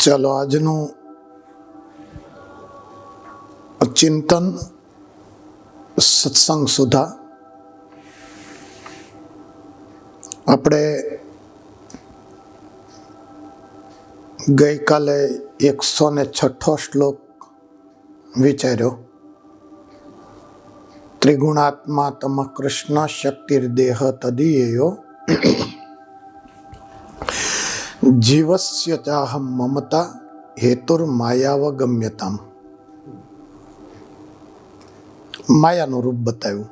ચાલો આજનું ચિંતન સત્સંગ સુધા આપણે ગઈકાલે 106 શ્લોક વિચાર્યો. ત્રિગુણાત્મા તમ કૃષ્ણ શક્તિર્દેહ તદીયો જીવસ્ય ચાહમ મમતા હેતુર્માયાવગમ્યતામ. માયાનું રૂપ બતાવ્યું.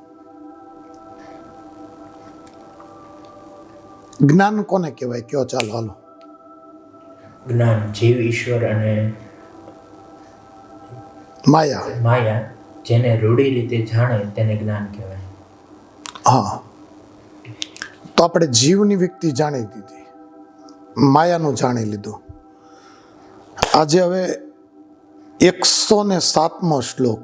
જ્ઞાન કોને કહેવાય? કયો ચાલો હાલો. જ્ઞાન જીવ, ઈશ્વર અને માયા જેને રૂઢી રીતે જાણે તેને જ્ઞાન કહેવાય. હા, તો આપણે જીવની વ્યક્તિ જાણી દીધી, માયાનું જાણી લીધું. આજે હવે 107મો શ્લોક,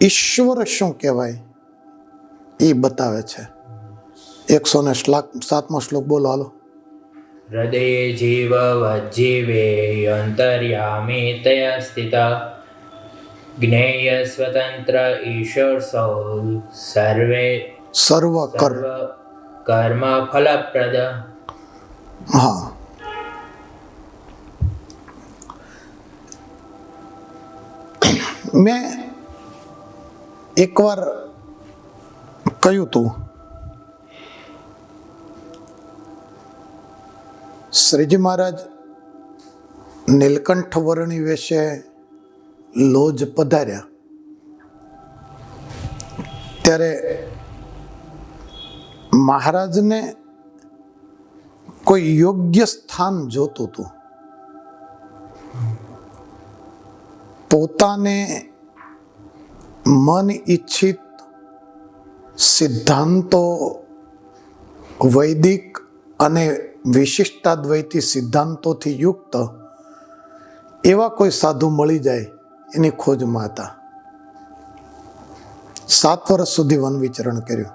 ઈશ્વર શું કહેવાય એ બતાવે છે. 107મો શ્લોક બોલો હાલો. હૃદયે જીવ વજીવે અંતર્યામે તયા સ્થિતા જ્ઞેય સ્વતંત્ર ઈશ્વર સૌ સર્વ કર્મ ફલપ્રદ. હા, મેં એકવાર કહ્યું હતું, શ્રીજી મહારાજ નીલકંઠ વર્ણી વેશે લોજ પધાર્યા ત્યારે મહારાજને કોઈ યોગ્ય સ્થાન જોતું હતું. પોતાને મન ઈચ્છિત સિદ્ધાંતો, વૈદિક અને વિશિષ્ટાદ્વૈતી સિદ્ધાંતોથી યુક્ત એવા કોઈ સાધુ મળી જાય એની ખોજમાં હતા. 7 વર્ષ સુધી વન વિચરણ કર્યું,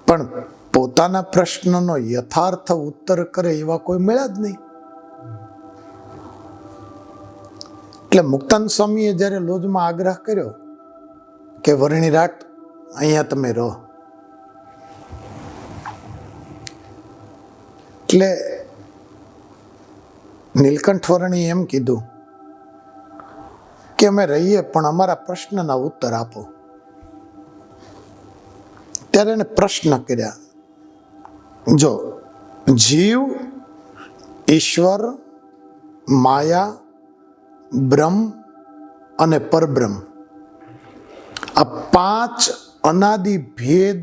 પણ પોતાના પ્રશ્નનો યથાર્થ ઉત્તર કરે એવા કોઈ મળ્યા જ નહીં. એટલે મુક્તાનંદ સ્વામીએ જ્યારે લોજમાં આગ્રહ કર્યો કે વર્ણી રાટ અહીંયા તમે રહો, એટલે નીલકંઠ વર્ણીએ એમ કીધું કે અમે રહીએ પણ અમારા પ્રશ્નના ઉત્તર આપો. ત્યારે એને પ્રશ્ન કર્યા, જો જીવ, ઈશ્વર, માયા, બ્રહ્મ અને પરબ્રહ્મ આ 5 અનાદિ ભેદ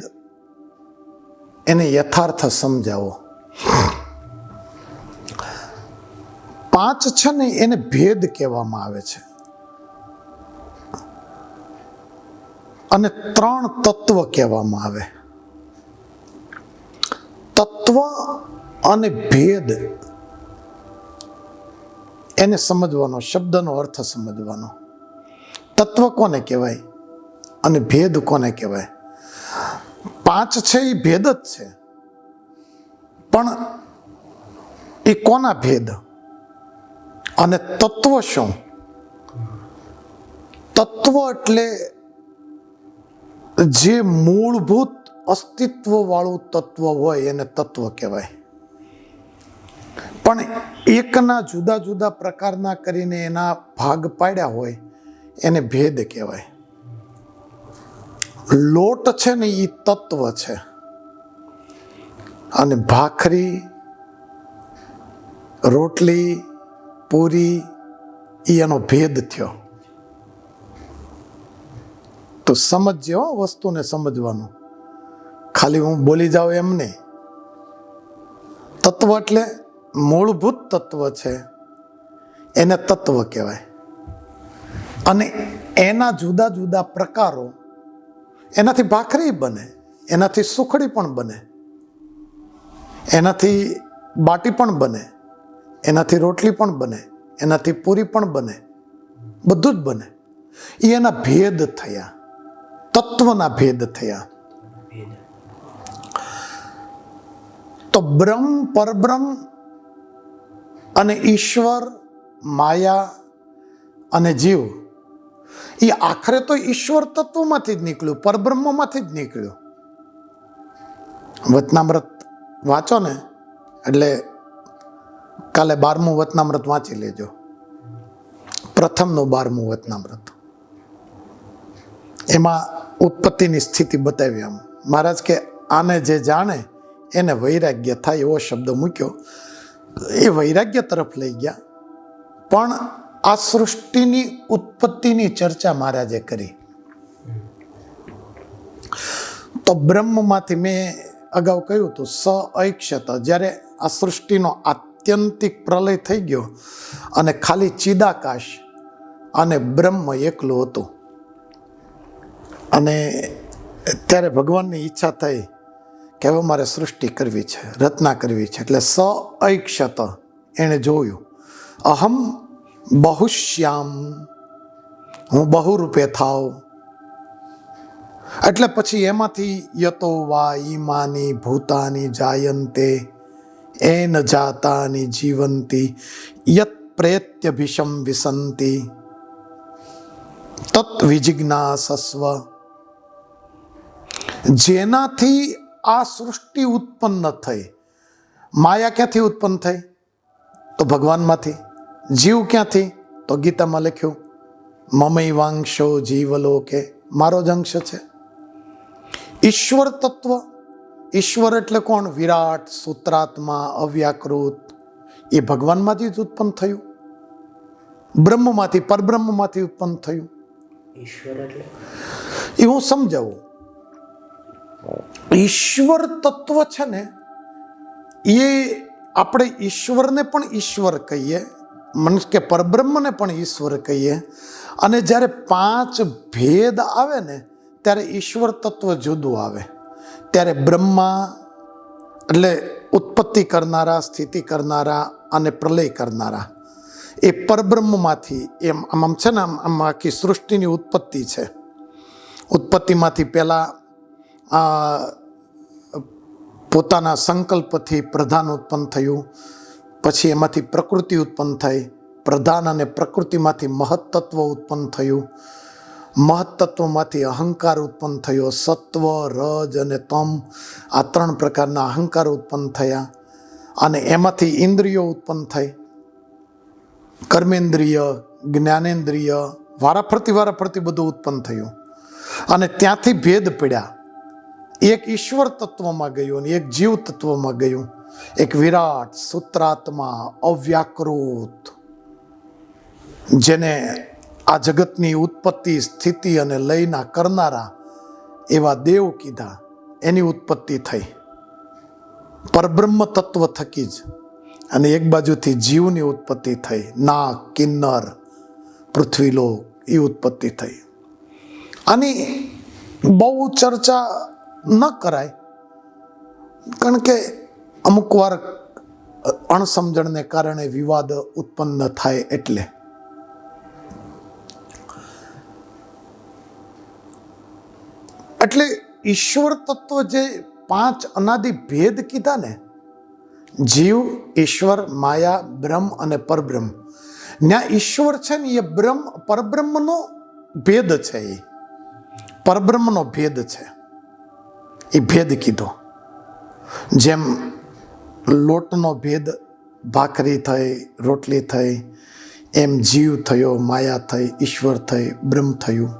એને યથાર્થ સમજાવો. 5 છે ને એને ભેદ કહેવામાં આવે છે, અને 3 તત્વ કહેવામાં આવે. તત્વ અને ભેદ એને સમજવાનો, શબ્દનો અર્થ સમજવાનો. તત્વ કોને કહેવાય અને ભેદ કોને કહેવાય? 5 છે એ ભેદ જ છે, પણ એ કોના ભેદ? અને તત્વ શું? તત્વ એટલે જે મૂળભૂત અસ્તિત્વ વાળું તત્વ હોય એને તત્વ કહેવાય. પણ એકના જુદા જુદા પ્રકારના કરીને એના ભાગ પાડ્યા હોય એને ભેદ કહેવાય. લોટ છે ને એ તત્વ છે, અને ભાખરી, રોટલી, પૂરી એ એનો ભેદ થયો. તો સમજજો વસ્તુને સમજવાનું, ખાલી હું બોલી જાઉં એમ નહીં. તત્વ એટલે મૂળભૂત તત્વ છે એને તત્વ કહેવાય, અને એના જુદા જુદા પ્રકારો, એનાથી ભાખરી બને, એનાથી સુખડી પણ બને, એનાથી બાટી પણ બને, એનાથી રોટલી પણ બને, એનાથી પૂરી પણ બને, બધું જ બને. એ એના ભેદ થયા, તત્વના ભેદ થયા. તો બ્રહ્મ, પરબ્રહ્મ અને ઈશ્વર, માયા અને જીવ એ આખરે તો ઈશ્વર તત્વમાંથી જ નીકળ્યું, પરબ્રહ્મમાંથી જ નીકળ્યું. વચનામૃત વાંચો ને એટલે કાલે 12મું વચનામૃત વાંચી લેજો. પ્રથમનું 12મું વચનામૃત, એમાં ઉત્પત્તિની સ્થિતિ બતાવી. આમ મહારાજ કે આને જે જાણે એને વૈરાગ્ય થાય એવો શબ્દ મૂક્યો. એ વૈરાગ્ય તરફ લઈ ગયા. પણ આ સૃષ્ટિની ઉત્પત્તિની ચર્ચા મહારાજે કરી. તો બ્રહ્મમાંથી મેં અગાઉ કહ્યું હતું સ ઐક્ષત, જ્યારે આ સૃષ્ટિનો આત્યંતિક પ્રલય થઈ ગયો અને ખાલી ચિદાકાશ અને બ્રહ્મ એકલું હતું, અને ત્યારે ભગવાનની ઈચ્છા થઈ કે હવે મારે સૃષ્ટિ કરવી છે, રચના કરવી છે. એટલે સ ઐક્ષત, એણે જોયું અહમ બહુશ્યામ, હું બહુરૂપે થાવ. એટલે પછી એમાંથી યતો વા ઈમાની ભૂતાની જાયંતે એન જાતાની જીવંતી યત પ્રેત્ય ભીષમ વિસંતી તત વિજિજ્ઞાસસ્વ. જેનાથી આ સૃષ્ટિ ઉત્પન્ન થઈ. માયા ક્યાંથી ઉત્પન્ન થઈ? તો ભગવાનમાંથી. જીવ ક્યાંથી? તો ગીતામાં લખ્યું મમૈવાંશો જીવલોકે, મારો જ અંશ છે. ઈશ્વર તત્વ, ઈશ્વર એટલે કોણ? વિરાટ, સૂત્રાત્મા, અવ્યાકૃત, એ ભગવાનમાંથી જ ઉત્પન્ન થયું. બ્રહ્મમાંથી, પરબ્રહ્મમાંથી ઉત્પન્ન થયું. ઈશ્વર એટલે એ હું સમજાવું. ઈશ્વર તત્વ છે ને, એ આપણે ઈશ્વરને પણ ઈશ્વર કહીએ, મનુષ્ય કે પરબ્રહ્મને પણ ઈશ્વર કહીએ. અને જ્યારે 5 ભેદ આવે ને ત્યારે ઈશ્વર તત્વ જુદું આવે. ત્યારે બ્રહ્મા એટલે ઉત્પત્તિ કરનારા, સ્થિતિ કરનારા અને પ્રલય કરનારા, એ પરબ્રહ્મમાંથી એમ આમ છે ને, આમ આખી સૃષ્ટિની ઉત્પત્તિ છે. ઉત્પત્તિમાંથી પહેલાં પોતાના સંકલ્પથી પ્રધાન ઉત્પન્ન થયું, પછી એમાંથી પ્રકૃતિ ઉત્પન્ન થઈ, પ્રધાન અને પ્રકૃતિમાંથી મહત્તત્વ ઉત્પન્ન થયું, મહત્તત્વમાંથી અહંકાર ઉત્પન્ન થયો, સત્વ, રજ અને તમ, આ 3 પ્રકારના અહંકાર ઉત્પન્ન થયા. અને એમાંથી ઇન્દ્રિયો ઉત્પન્ન થઈ, કર્મેન્દ્રિય, જ્ઞાનેન્દ્રિય, વારાફરતી બધું ઉત્પન્ન થયું. અને ત્યાંથી ભેદ પડ્યા. એક ઈશ્વર તત્વમાં ગયું અને એક જીવ તત્વમાં ગયું. એક વિરાટ, સૂત્રાત્મા, અવ્યાકૃત, જેને આ જગતની ઉત્પત્તિ, સ્થિતિ અને લયના કરનારા એવા દેવ કીધા, એની ઉત્પત્તિ થઈ પરબ્રહ્મ તત્વ થકી જ. અને એક બાજુથી જીવની ઉત્પત્તિ થઈ, નાગ, કિન્નર, પૃથ્વીલોક, એ ઉત્પત્તિ થઈ. આની બહુ ચર્ચા ન કરાય, કારણ કે અમુક વાર અણસમજણને કારણે વિવાદ ઉત્પન્ન થાય. એટલે ઈશ્વર તત્વ જે 5 અનાદિ ભેદ કીધા ને, જીવ, ઈશ્વર, માયા, બ્રહ્મ અને પરબ્રહ્મ. ત્યાં ઈશ્વર છે ને, એ બ્રહ્મ પરબ્રહ્મનો ભેદ છે, એ પરબ્રહ્મનો ભેદ છે. એ ભેદ કીધો. જેમ લોટનો ભેદ ભાખરી થઈ, રોટલી થઈ, એમ જીવ થયો, માયા થઈ, ઈશ્વર થઈ, બ્રહ્મ થયું.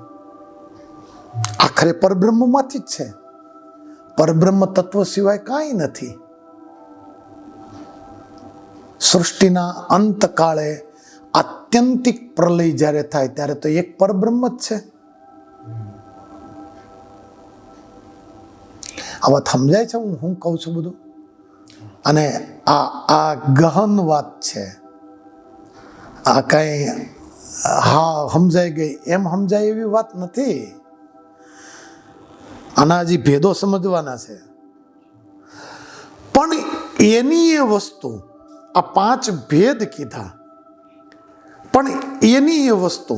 આખરે પરબ્રહ્મમાંથી જ છે. પરબ્રહ્મ તત્વ સિવાય કાંઈ નથી. સૃષ્ટિના અંતકાળે આત્યંતિક પ્રલય જ્યારે થાય ત્યારે તો એક પરબ્રહ્મ જ છે. આ વાત સમજાય છે હું કહું છું બધું? અને આ ગહન વાત છે. આ કાંઈ હા સમજાઈ ગઈ એમ સમજાય એવી વાત નથી. આના હજી ભેદો સમજવાના છે. પણ એની એ વસ્તુ, આ 5 ભેદ કીધા, પણ એની એ વસ્તુ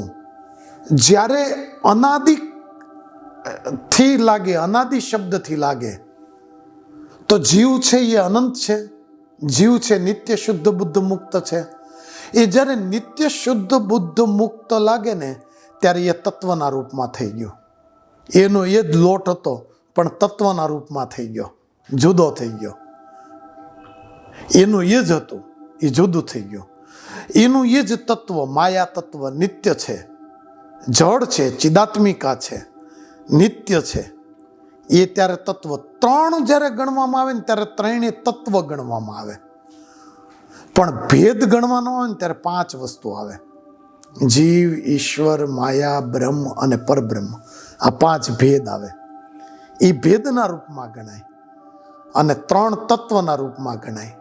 જ્યારે અનાદિ થી લાગે, અનાદિ શબ્દથી લાગે, તો જીવ છે એ અનંત છે, જીવ છે નિત્ય શુદ્ધ બુદ્ધ મુક્ત છે. એ જ્યારે નિત્ય શુદ્ધ બુદ્ધ મુક્ત લાગે ને ત્યારે એ તત્વના રૂપમાં થઈ ગયો. એનો એ જ લોટ હતો પણ તત્વના રૂપમાં થઈ ગયો, જુદો થઈ ગયો. એનું એ જ હતું, એ જુદું થઈ ગયું. એનું એ જ તત્વ માયા તત્વ નિત્ય છે, જળ છે, ચિદાત્મિકા છે, નિત્ય છે. એ ત્યારે તત્વ ત્રણ જ્યારે ગણવામાં આવે ને ત્યારે ત્રણેય તત્વ ગણવામાં આવે. પણ ભેદ ગણવાનો હોય ને ત્યારે 5 વસ્તુ આવે: જીવ, ઈશ્વર, માયા, બ્રહ્મ અને પરબ્રહ્મ. આ 5 ભેદ આવે. એ ભેદના રૂપમાં ગણાય અને 3 તત્વના રૂપમાં ગણાય.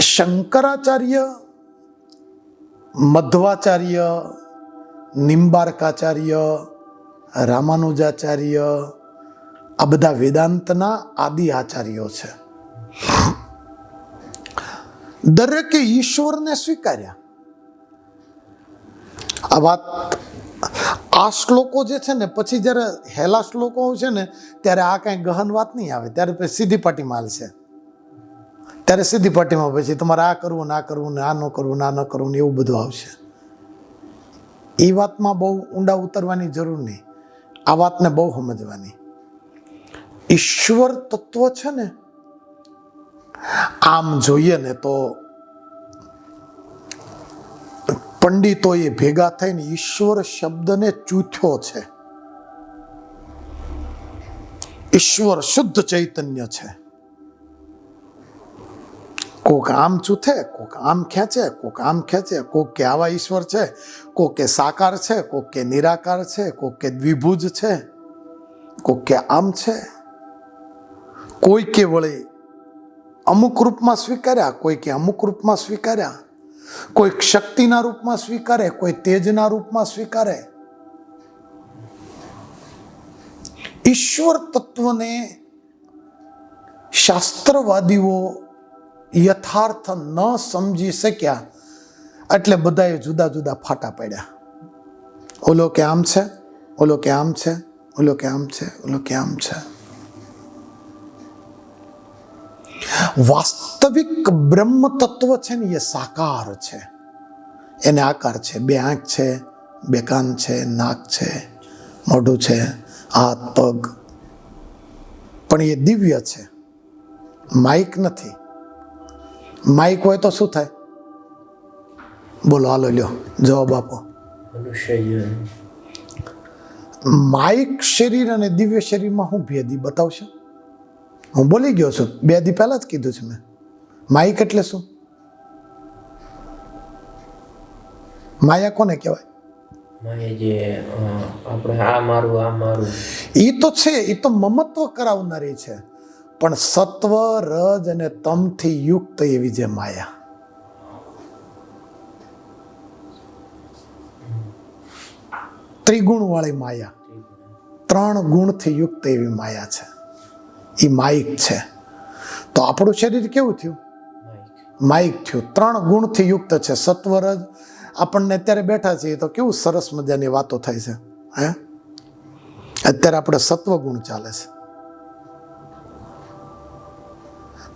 શંકરાચાર્ય, મધ્વાચાર્ય, નિમ્બાર્કાચાર્ય, રામાનુજાચાર્ય આ બધા વેદાંતના આદિ આચાર્યો છે. દરેકે ઈશ્વરને સ્વીકાર્યા. આ વાત આ શ્લોકો જે છે ને પછી જ્યારે હેલા શ્લોકો છે ને ત્યારે આ કાંઈ ગહન વાત નહીં આવે. ત્યારે પછી સીધી પાટીમાં હાલશે. ત્યારે સીધી પાટીમાં પછી તમારે આ કરવું ના કરવું ને આ ન કરવું ના ન કરવું ને એવું બધું આવશે. એ વાતમાં બહુ ઊંડા ઉતરવાની જરૂર નહીં. આ વાતને બહુ સમજવાની. ઈશ્વર તત્વ છે ને આમ જોઈએ ને તો પંડિતોએ ભેગા થઈને ઈશ્વર શબ્દને ચૂથ્યો છે. ઈશ્વર શુદ્ધ ચૈતન્ય છે. કોક આમ ચૂથે, કોક આમ ખેંચે, કોક આમ ખેંચે. કોક કે આવા ઈશ્વર છે, કોક કે સાકાર છે, કોક કે નિરાકાર છે, કોક કે દ્વિભુજ છે, કોક કે આમ છે. કોઈ કે વળી અમુક રૂપમાં સ્વીકાર્યા, કોઈ કે અમુક રૂપમાં સ્વીકાર્યા. કોઈ શક્તિના રૂપમાં સ્વીકારે, કોઈ તેજના રૂપમાં સ્વીકારે. ઈશ્વર તત્વને શાસ્ત્રવાદીઓ યથાર્થ ન સમજી શક્યા એટલે બધાએ જુદા જુદા ફાટા પડ્યા. ઓલો કે આમ છે, ઓલો કે આમ છે, ઓલો કે આમ છે, ઓલો કે આમ છે. વાસ્તવિક બ્રહ્મ તત્વ છે ને એ સાકાર છે. એને આકાર છે, 2 આંખ છે, 2 કાન છે, નાક છે, મોઢું છે, હાથ પગ. પણ એ દિવ્ય છે, માઇક નથી. માઇક હોય તો શું થાય? બોલો, હાલો લ્યો જવાબ આપો. માઇક શરીર અને દિવ્ય શરીરમાં શું ભેદ બતાવશો? હું બોલી ગયો છું, 2 દી પહેલા જ કીધું છે મેં. માઇક એટલે શું? માયા કોને કહેવાય? એ તો છે, એ તો મમત્વ કરાવનારી છે. પણ સત્વ, રજ અને તમથી યુક્ત એવી જે માયા, ત્રિગુણ વાળી માયા, 3 ગુણથી યુક્ત એવી માયા છે. એ માઇક છે. તો આપણું શરીર કેવું થયું? માઇક થયું. 3 ગુણથી યુક્ત છે. સત્વ, રજ. આપણને અત્યારે બેઠા છીએ તો કેવું સરસ મજાની વાતો થાય છે. હે, અત્યારે આપણે સત્વ ગુણ ચાલે છે.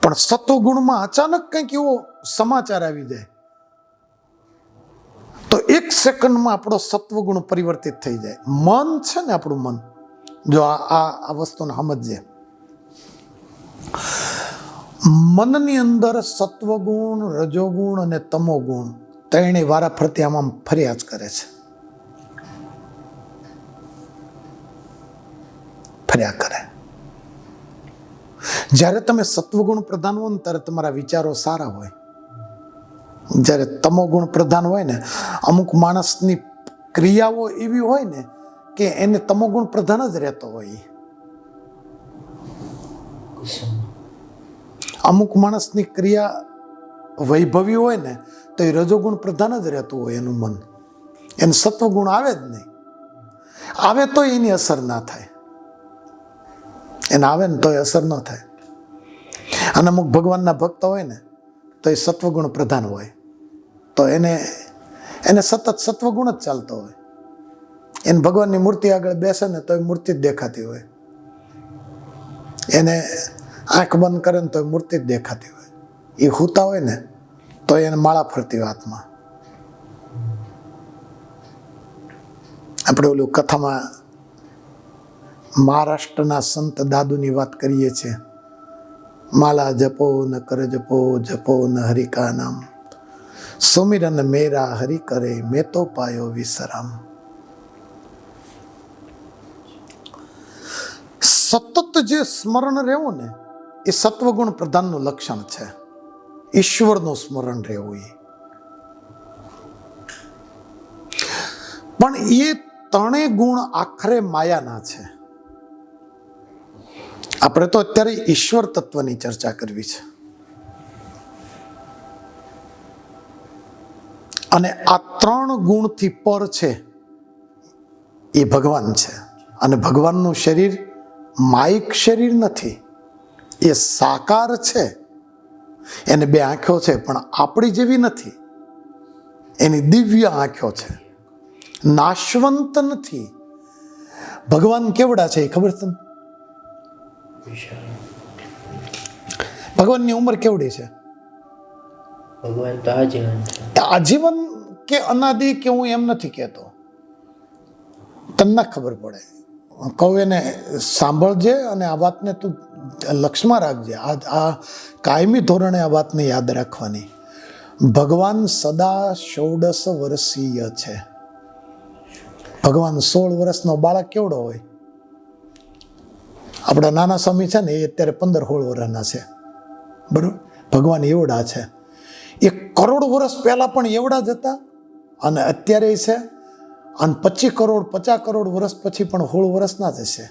પણ સત્વગુણમાં અચાનક કંઈક એવો સમાચાર આવી જાય તો 1 સેકન્ડમાં આપણો સત્વગુણ પરિવર્તિત થઈ જાય. મન છે ને આપણું મન, જો આ વસ્તુને સમજીએ, મનની અંદર સત્વગુણ, રજોગુણ અને તમોગુણ 3 વારા ફરતી આમ ફર્યા જ કરે છે. ફર્યા કરે. જ્યારે તમે સત્વગુણ પ્રધાન હો ને ત્યારે તમારા વિચારો સારા હોય. જ્યારે તમોગુણ પ્રધાન હોય ને, અમુક માણસની ક્રિયાઓ એવી હોય ને કે એને તમોગુણ પ્રધાન જ રહેતો હોય. અમુક માણસની ક્રિયા વૈભવી હોય ને તો એ રજોગુણ પ્રધાન જ રહેતું હોય એનું મન. એને સત્વગુણ આવે જ નહીં. આવે તો એની અસર ના થાય. એને આવે ને તો એ અસર ન થાય. અને અમુક ભગવાનના ભક્ત હોય ને તો એ સત્વગુણ પ્રધાન હોય તો એને સતત સત્વગુણ જ ચાલતો હોય. એને ભગવાનની મૂર્તિ આગળ બેસે ને તો એ મૂર્તિ જ દેખાતી હોય. એને આંખ બંધ કરે ને તો મૂર્તિ જ દેખાતી હોય. એ હૂતા હોય ને તો એને માળા ફરતી હોય હાથમાં. આપણે ઓલું કથામાં મહારાષ્ટ્રના સંત દાદુની વાત કરીએ છીએ. માલા જપો ન કર જપો, જપો ન હરિકા નામ, સુમિરન મેરા હરિ કરે, મેં તો પાયો વિશ્રામ. સતત જે સ્મરણ રહેવું ને એ સત્વગુણ પ્રધાનનું લક્ષણ છે. ઈશ્વરનું સ્મરણ રહેવું એ. પણ એ ત્રણેય ગુણ આખરે માયાના છે. આપણે તો અત્યારે ઈશ્વર તત્વની ચર્ચા કરવી છે. અને આ ત્રણ ગુણથી પર છે એ ભગવાન છે. અને ભગવાનનું શરીર માયિક શરીર નથી, એ સાકાર છે. એને બે આંખો છે પણ આપણી જેવી નથી. એની દિવ્ય આંખો છે, નાશવંત નથી. ભગવાન કેવડા છે એ ખબર છે તમને? ભગવાનની ઉંમર કેવડી છે? ભગવાન તો આજીવન છે. આજીવન કે અનાદિ કે હું એમ નથી કહેતો, તમને ખબર પડે. કહું એને સાંભળજે અને આ વાતને તું લક્ષમાં રાખજે. આ કાયમી ધોરણે આ વાતને યાદ રાખવાની. ભગવાન સદા 16 વર્ષીય છે. ભગવાન 16 વર્ષનો બાળક કેવડો હોય? આપણા નાના સ્વામી છે ને એ અત્યારે 15-16 વર્ષના છે, બરોબર? ભગવાન એવડા છે. 1 કરોડ વર્ષ પહેલા પણ એવડા જ હતા અને અત્યારે છે. અને 25 કરોડ 50 કરોડ વર્ષ પછી પણ 16 વર્ષના જ હશે.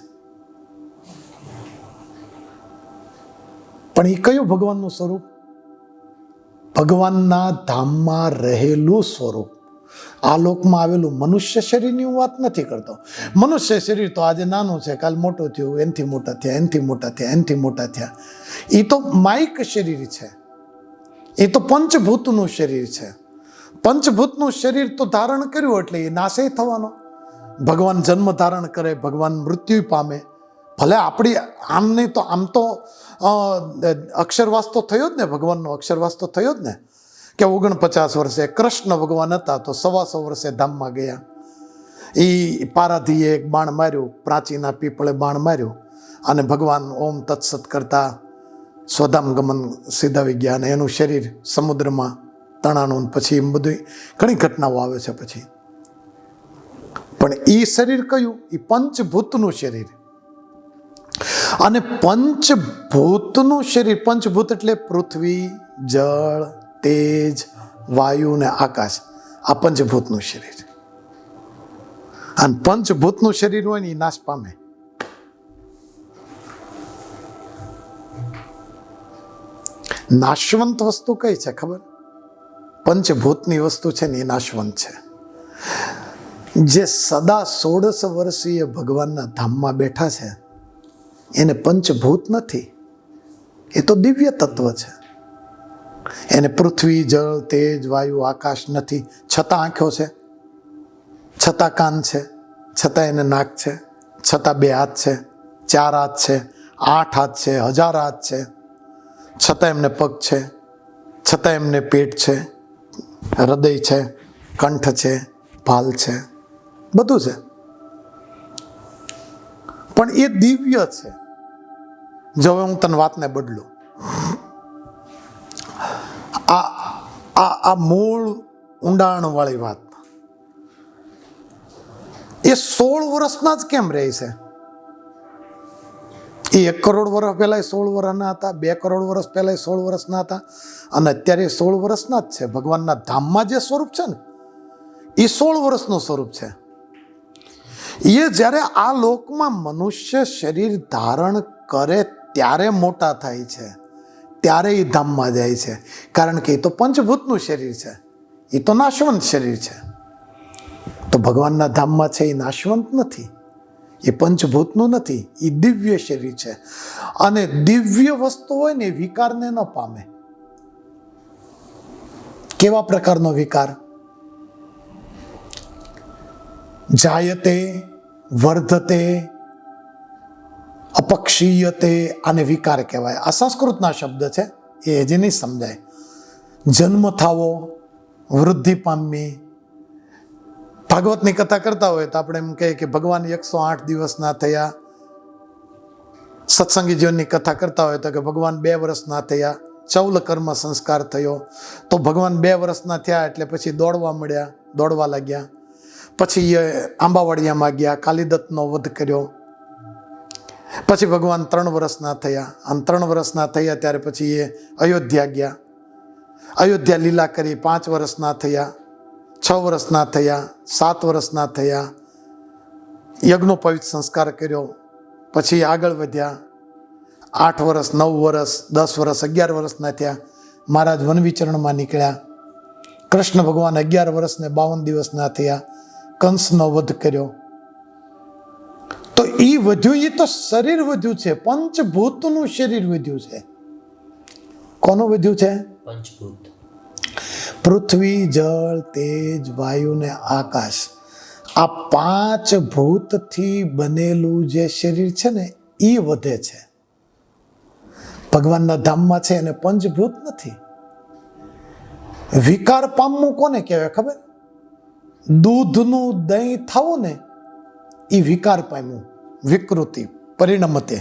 પણ એ કયું ભગવાનનું સ્વરૂપ? ભગવાનના ધામમાં રહેલું સ્વરૂપ. આ લોકમાં આવેલું મનુષ્ય શરીરની હું વાત નથી કરતો. મનુષ્ય શરીર તો આજે નાનું છે, કાલ મોટું થયું, એનથી મોટા થયા, એનથી મોટા થયા, એનથી મોટા થયા. એ તો માયિક શરીર છે. એ તો પંચભૂતનું શરીર છે. પંચભૂતનું શરીર તો ધારણ કર્યું એટલે એ નાશે થવાનો. ભગવાન જન્મ ધારણ કરે, ભગવાન મૃત્યુ પામે. ભલે આપણી આમ નહીં તો આમ તો અક્ષરવાસ તો થયો જ ને, ભગવાનનો અક્ષરવાસ તો થયો જ ને, કે 49 વર્ષે કૃષ્ણ ભગવાન હતા તો 125 વર્ષે ધામમાં ગયા. એ પારાધીએ એક બાણ માર્યું, પ્રાચીના પીપળે બાણ માર્યું અને ભગવાન ઓમ તત્સત કરતા સ્વધામ ગમન સીધાવી ગયા અને એનું શરીર સમુદ્રમાં તણાનું. પછી એમ બધું ઘણી ઘટનાઓ આવે છે પછી. પણ એ શરીર કયું? એ પંચભૂતનું શરીર. અને પંચભૂતનું શરીર, પંચભૂત એટલે પૃથ્વી, જળ, તેજ, વાયુ ને આકાશ. આ પંચભૂતનું શરીર. અને પંચભૂતનું શરીર હોય ને એ નાશ પામે. નાશવંત વસ્તુ કઈ છે ખબર? પંચભૂતની વસ્તુ છે ને એ નાશવંત છે. જે સદા 16 વર્ષીય ભગવાનના ધામમાં બેઠા છે એને પંચભૂત નથી, એ તો દિવ્ય તત્વ છે. એને પૃથ્વી, જળ, તેજ, વાયુ, આકાશ નથી. છતાં આંખો છે, છતાં કાન છે, છતાં એને નાક છે, છતાં 2 હાથ છે, 4 હાથ છે, 8 હાથ છે, 1000 હાથ છે, છતાં એમને પગ છે, છતાં એમને પેટ છે, હૃદય છે, કંઠ છે, ભાલ છે, બધું છે. પણ એ દિવ્ય છે. જો હું તને વાતને બદલું, આ મૂળ ઊંડાણ વાળી વાત, એ 16 વર્ષના જ કેમ રહે છે? એ 1 કરોડ વર્ષ પહેલા 16 વર્ષના હતા, 2 કરોડ વર્ષ પહેલા 16 વર્ષના હતા અને અત્યારે 16 વર્ષના જ છે. ભગવાનના ધામમાં જે સ્વરૂપ છે ને એ 16 વર્ષનું સ્વરૂપ છે. એ જ્યારે આ લોકમાં મનુષ્ય શરીર ધારણ કરે ત્યારે મોટા થાય છે, ત્યારે એ ધામમાં જાય છે. કારણ કે એ તો પંચભૂતનું શરીર છે, એ તો નાશવંત શરીર છે. તો ભગવાનના ધામમાં છે એ નાશવંત નથી, એ પંચભૂતનું નથી, એ દિવ્ય શરીર છે. અને દિવ્ય વસ્તુ હોય ને એ વિકારને ન પામે. કેવા પ્રકારનો વિકાર? જાયતે, વર્ધતે, અપક્ષીયતે આને વિકાર કહેવાય. આ સંસ્કૃતના શબ્દ છે, એ હજી નહીં સમજાય. જન્મ થાવો, વૃદ્ધિ પામવી. ભાગવતની કથા કરતા હોય તો આપણે એમ કહીએ કે ભગવાન 108 દિવસના થયા. સત્સંગી જીવનની કથા કરતા હોય તો કે ભગવાન 2 વર્ષના થયા. ચૌલ કર્મ સંસ્કાર થયો તો ભગવાન 2 વર્ષના થયા એટલે પછી દોડવા લાગ્યા. પછી એ આંબાવાડિયામાં ગયા, કાલિદત્તનો વધ કર્યો. પછી ભગવાન 3 વર્ષના થયા, અને 3 વર્ષના થયા ત્યારે પછી એ અયોધ્યા ગયા. અયોધ્યા લીલા કરી, 5 વર્ષના થયા, 6 વર્ષના થયા, 7 વર્ષના થયા. યજ્ઞોપવિત સંસ્કાર કર્યો. પછી આગળ વધ્યા. 8 વર્ષ, 9 વર્ષ, 10 વર્ષ, 11 વર્ષના થયા. મહારાજ વન વિચરણમાં નીકળ્યા. કૃષ્ણ ભગવાન 11 વર્ષને 52 દિવસના થયા. કંસનો વધ કર્યો. તો એ વધ્યું, એ તો શરીર વધ્યું છે, પંચભૂતનું શરીર વધ્યું છે. કોનું વધ્યું છે? પંચભૂત. પૃથ્વી, જળ, તેજ, વાયુ ને આકાશ, આ 5 ભૂતથી બનેલું જે શરીર છે ને એ વધે છે. ભગવાનના ધામમાં છે એને પંચભૂત નથી. વિકાર પામવું કોને કહેવાય ખબર? દૂધનું દહીં થવું ને એ વિકાર પામ્યું, વિકૃતિ, પરિણમતે,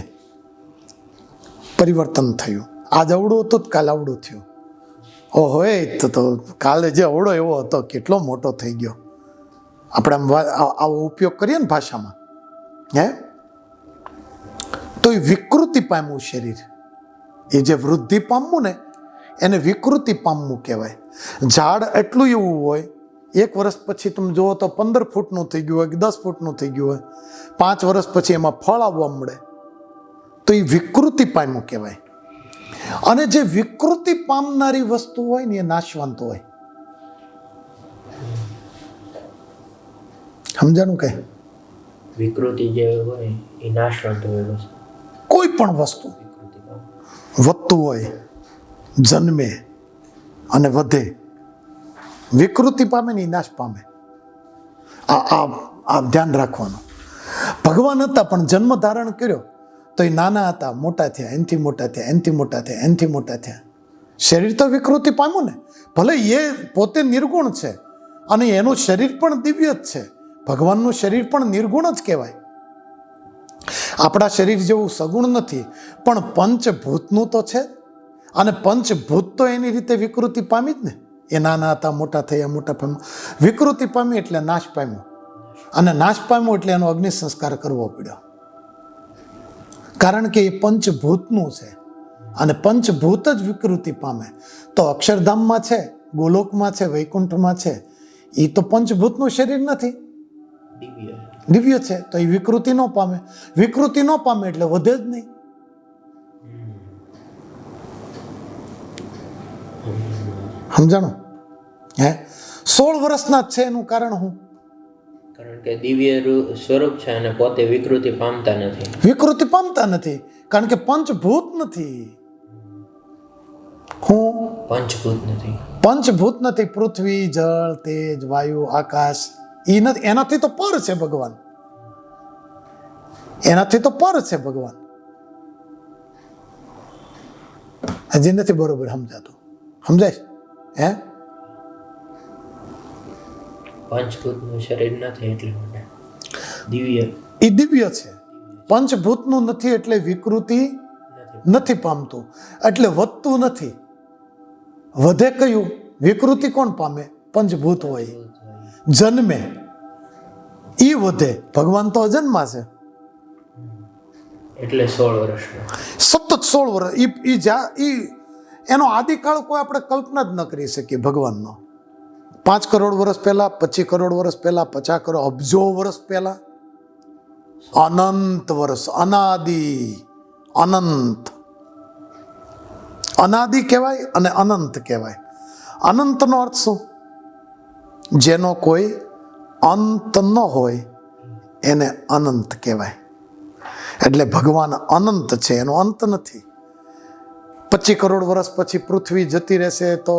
પરિવર્તન થયું. આજ અવળું હતું, કાલ અવળું થયું. ઓહો, એ તો કાલે જે અવળો એવો હતો કેટલો મોટો થઈ ગયો. આપણે આવો ઉપયોગ કરીએ ને ભાષામાં, હે, તો એ વિકૃતિ પામ્યું શરીર. એ જે વૃદ્ધિ પામવું ને એને વિકૃતિ પામવું કહેવાય. ઝાડ એટલું એવું હોય, 1 વર્ષ પછી તમે જુઓ તો 15 ફૂટનું થઈ ગયું હોય કે 10 ફૂટનું થઈ ગયું હોય, 5 વર્ષ પછી એમાં ફળ આવવા મળે, તો એ વિકૃતિ પામ્યું કહેવાય. અને જે વિકૃતિ પામનારી વસ્તુ હોય ને એ નાશવંત હોય. સમજાણું કે? વિકૃતિ જે હોય એ નાશવંત હોય વસ્તુ. કોઈ પણ વસ્તુ વધતું હોય, જન્મે અને વધે. વિકૃતિ પામે ને એ નાશ પામે. આ ધ્યાન રાખવાનું. ભગવાન હતા પણ જન્મ ધારણ કર્યો તો એ નાના હતા, મોટા થયા, એનથી મોટા થયા, એનથી મોટા થયા, એનથી મોટા થયા. શરીર તો વિકૃતિ પામ્યું ને. ભલે એ પોતે નિર્ગુણ છે અને એનું શરીર પણ દિવ્ય જ છે. ભગવાનનું શરીર પણ નિર્ગુણ જ કહેવાય. આપણા શરીર જેવું સગુણ નથી, પણ પંચભૂતનું તો છે. અને પંચભૂત તો એની રીતે વિકૃતિ પામી જ ને. એ નાના હતા, મોટા થયા, મોટા પામ્યા. વિકૃતિ પામી એટલે નાશ પામ્યો, અને નાશ પામ્યો એટલે એનો અગ્નિ સંસ્કાર કરવો પડ્યો. કારણ કે એ પંચભૂતનું છે, અને પંચભૂત જ વિકૃતિ પામે. તો અક્ષરધામમાં છે, ગોલોકમાં છે, વૈકુંઠમાં છે, એ તો પંચભૂતનું શરીર નથી, દિવ્ય છે. તો એ વિકૃતિ ન પામે. વિકૃતિ ન પામે એટલે વધે જ નહીં. સમજાણું? હે, 16 વર્ષના જ છે. એનું કારણ શું? કારણ કે દિવ્ય સ્વરૂપ છે અને પોતે વિકૃતિ પામતા નથી. વિકૃતિ પામતા નથી કારણ કે પંચભૂત નથી. હું પંચભૂત નથી. પંચભૂત નથી. પૃથ્વી, જળ, તેજ, વાયુ, આકાશ, એ નથી. એનાથી તો પર છે ભગવાન. એનાથી તો પર છે ભગવાન. હજી નથી બરોબર સમજાતું. સમજાય? હે, પંચભૂતનું શરીર નથી એટલે માટે દિવ્ય. એ દિવ્ય છે. પંચભૂતનું નથી એટલે વિકૃતિ નથી પામતું, એટલે વધતું નથી. વધે કયું? વિકૃતિ કોણ પામે? પંચભૂત હોય. જન્મે એ વધે. ભગવાન તો અજન્મા છે એટલે 16 વર્ષનો. સતત 16 વર્ષ. એનો આદિકાળ કોઈ આપણે કલ્પના જ ન કરી શકીએ ભગવાનનો. 5 કરોડ વર્ષ પહેલા, 25 કરોડ વર્ષ પહેલા, 50 કરોડ અબજો વર્ષ પહેલા, અનંત વર્ષ, અનાદિ. અનંત, અનાદિ કહેવાય અને અનંત કહેવાય. અનંતનો અર્થ શું? જેનો કોઈ અંત ન હોય એને અનંત કહેવાય. એટલે ભગવાન અનંત છે, એનો અંત નથી. 25 કરોડ વર્ષ પછી પૃથ્વી જતી રહેશે તો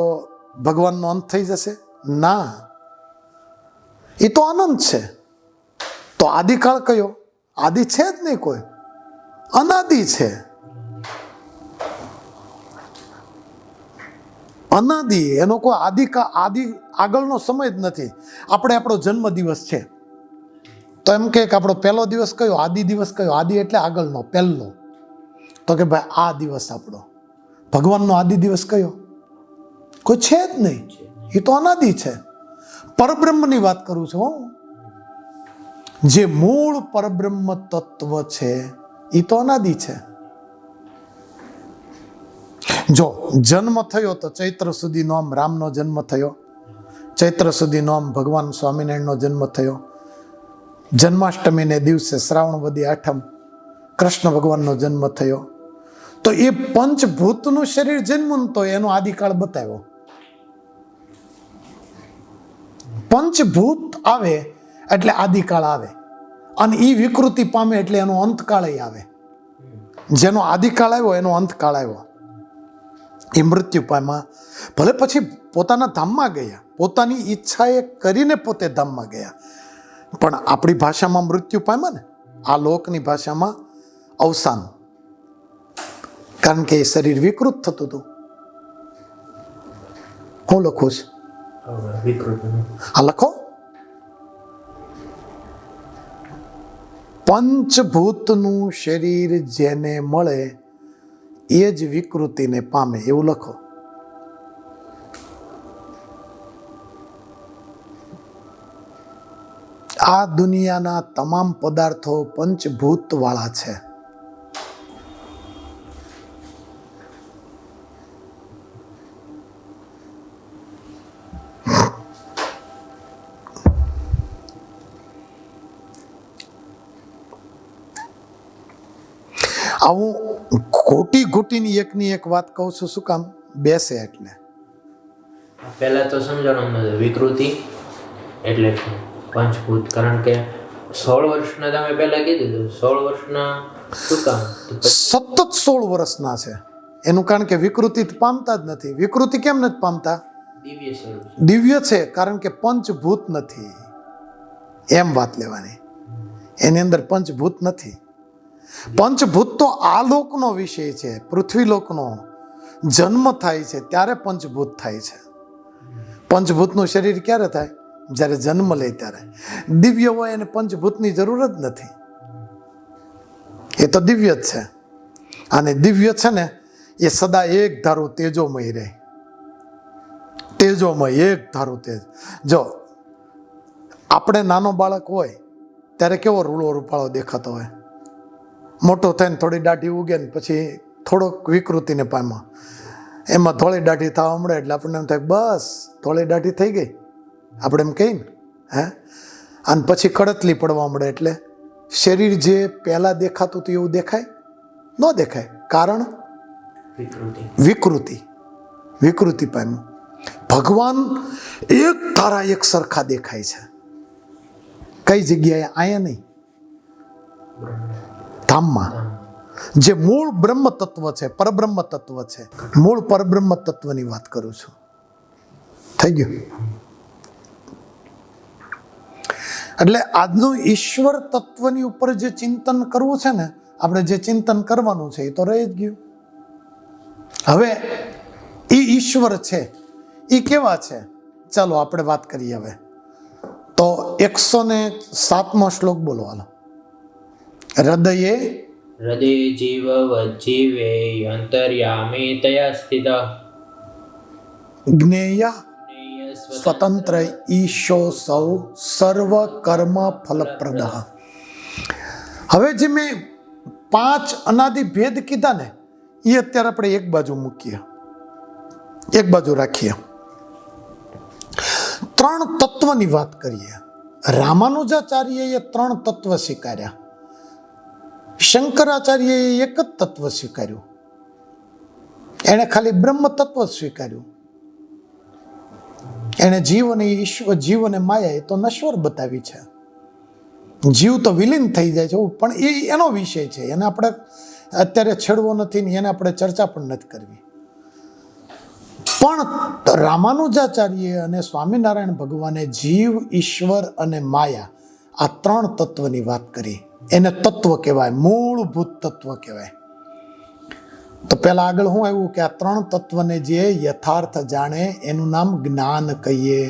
ભગવાનનો અંત થઈ જશે? ના, એ તો અનંત છે. તો આદિકાળ કયો? આદિ છે જ નહીં કોઈ. અનાદિ છે. અનાદિ, એનો કોઈ આદિ આગળનો સમય જ નથી. આપણે આપણો જન્મ દિવસ છે તો એમ કે આપણો પહેલો દિવસ કયો, આદિ દિવસ કયો? આદિ એટલે આગળનો, પહેલો. તો કે ભાઈ આ દિવસ આપણો. ભગવાનનો આદિ દિવસ કયો? કોઈ છે જ નહીં. એ તો અનાદિ છે. પરબ્રહ્મની વાત કરું છું હું. જે મૂળ પરબ્રહ્મ તત્વ છે એ તો અનાદિ છે. જો જન્મ થયો તો ચૈત્ર સુધી નોમ રામનો જન્મ થયો, ચૈત્ર સુધી નોમ ભગવાન સ્વામિનારાયણનો જન્મ થયો, જન્માષ્ટમીને દિવસે શ્રાવણ વદી આઠમ કૃષ્ણ ભગવાનનો જન્મ થયો. તો એ પંચભૂતનું શરીર જન્મ્યું તો એનો આદિકાળ બતાવ્યો. પંચભૂત આવે એટલે આદિકાળ આવે, અને એ વિકૃતિ પામે એટલે એનો અંતકાળ આવે. જેનો આદિકાળ આવ્યો એનો અંતકાળ આવ્યો. એ મૃત્યુ પામ્યા, ભલે પછી પોતાના ધામમાં ગયા, પોતાની ઈચ્છાએ કરીને પોતે ધામમાં ગયા, પણ આપણી ભાષામાં મૃત્યુ પામ્યા ને, આ લોકની ભાષામાં અવસાન. કારણ કે એ શરીર વિકૃત થતું હતું. હું લખું છું? આ લખો. પંચભૂતનું શરીર જેને મળે એ જ વિકૃતિને પામે, એવું લખો. આ દુનિયાના તમામ પદાર્થો પંચભૂત વાળા છે. આવું ઘોટી ઘોટીની એકની એક વાત કહું છું. શું કામ? બેસે એટલે. પહેલા તો સમજણ વિકૃતિ એટલે શું? પંચભૂત. કારણ કે 16 વર્ષના તમે પહેલા કીધું 16 વર્ષના શું કામ? સતત 16 વર્ષના છે એનું કારણ કે વિકૃતિ પામતા જ નથી. વિકૃતિ કેમ નથી પામતા? દિવ્ય સ્વરૂપ. દિવ્ય છે કારણ કે પંચભૂત નથી, એમ વાત લેવાની. એની અંદર પંચભૂત નથી. પંચભૂત તો આ લોકનો વિષય છે, પૃથ્વી લોકનો. જન્મ થાય છે ત્યારે પંચભૂત થાય છે. પંચભૂતનું શરીર ક્યારે થાય? જ્યારે જન્મ લે ત્યારે. દિવ્ય હોય એને પંચભૂતની જરૂર જ નથી. એ તો દિવ્ય જ છે. અને દિવ્ય છે ને એ સદા એક ધારું તેજોમય રહે. તેજોમય, એક ધારું તેજ. જો આપણે નાનો બાળક હોય ત્યારે કેવો રૂળો રૂપાળો દેખાતો હોય. મોટો થઈને થોડી દાઢી ઉગે ને પછી થોડોક વિકૃતિને પામ્યા, એમાં ધોળી દાઢી થવા મળે એટલે આપણને એમ થાય બસ ધોળી દાઢી થઈ ગઈ, આપણે એમ કહીએ ને. અને પછી કડતલી પડવા મળે એટલે શરીર જે પહેલાં દેખાતું હતું એવું દેખાય ન દેખાય. કારણ વિકૃતિ પામ્યું. ભગવાન એક ધારા એક સરખા દેખાય છે. કઈ જગ્યાએ? અહીંયા નહીં, ધામમાં. જે મૂળ બ્રહ્મ તત્વ છે, પરબ્રહ્મ તત્વ છે, મૂળ પરબ્રહ્મ તત્વની વાત કરું છું. થઈ ગયું? એટલે આજનું ઈશ્વર તત્વની ઉપર જે ચિંતન કરવું છે ને, આપણે જે ચિંતન કરવાનું છે એ તો રહી જ ગયું. હવે એ ઈશ્વર છે એ કેવા છે? ચાલો આપણે વાત કરીએ. હવે તો 107મો શ્લોક બોલો. હાલો. હૃદયે જીવ વજીવે અંતર્યામી તયા સ્થિત જ્ઞેય સ્વતંત્ર ઈશો સૌ સર્વ કર્મ ફલપ્રદ. હવે જે મેં 5 અનાદિ ભેદ કીધા ને એ અત્યારે આપણે એક બાજુ મૂકીએ, એક બાજુ રાખીએ. 3 તત્વની વાત કરીએ. રામાનુજાચાર્યએ 3 તત્વ સ્વીકાર્યા. શંકરાચાર્યએ એક જ તત્વ સ્વીકાર્યું. એણે ખાલી બ્રહ્મ તત્વ જ સ્વીકાર્યું. એણે જીવ અને ઈશ્વર, જીવ અને માયા એ તો નશ્વર બતાવી છે. જીવ તો વિલીન થઈ જાય છે, પણ એ એનો વિષય છે, એને આપણે અત્યારે છેડવો નથી ને એને આપણે ચર્ચા પણ નથી કરવી. પણ રામાનુજાચાર્ય અને સ્વામિનારાયણ ભગવાને જીવ, ઈશ્વર અને માયા આ 3 તત્વની વાત કરી. એને તત્વ કહેવાય, મૂળભૂત તત્વ કહેવાય. તો પહેલા આગળ શું આવ્યું કે આ ત્રણ તત્વને જે યથાર્થ જાણે એનું નામ જ્ઞાન કહીએ.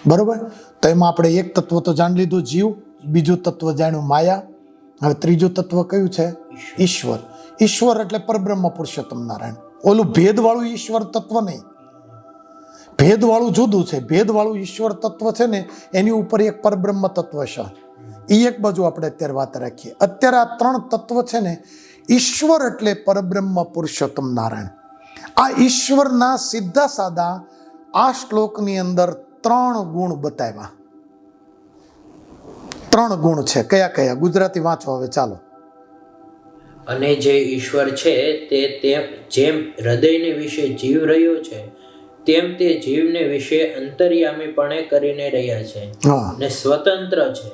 બરોબર. તો એમાં આપણે એક તત્વ તો જાણી લીધું જીવ, બીજું તત્વ જાણ્યું માયા, હવે ત્રીજું તત્વ કયું છે? ઈશ્વર. ઈશ્વર એટલે પરબ્રહ્મ પુરુષોત્તમ નારાયણ. ઓલું ભેદવાળું ઈશ્વર તત્વ નહીં, ભેદવાળું જુદું છે. ભેદવાળું ઈશ્વર તત્વ છે ને એની ઉપર એક પરબ્રહ્મ તત્વ છે, એ એક બાજુ આપણે અત્યારે વાત રાખીએ. અત્યારે આ ત્રણ તત્વ છે ને, ઈશ્વર એટલે પરબ્રહ્મ પુરુષોત્તમ નારાયણ. આ ઈશ્વરના સીધા સાદા આ શ્લોકની અંદર ત્રણ ગુણ બતાવ્યા. ત્રણ ગુણ છે. કયા કયા? ગુજરાતી વાંચો હવે ચાલો. અને જે ઈશ્વર છે તે જેમ હૃદયને વિશે જીવ રહ્યો છે તેમ તે જીવને વિશે અંતર્યામીપણે કરીને રહ્યા છે, ને સ્વતંત્ર છે,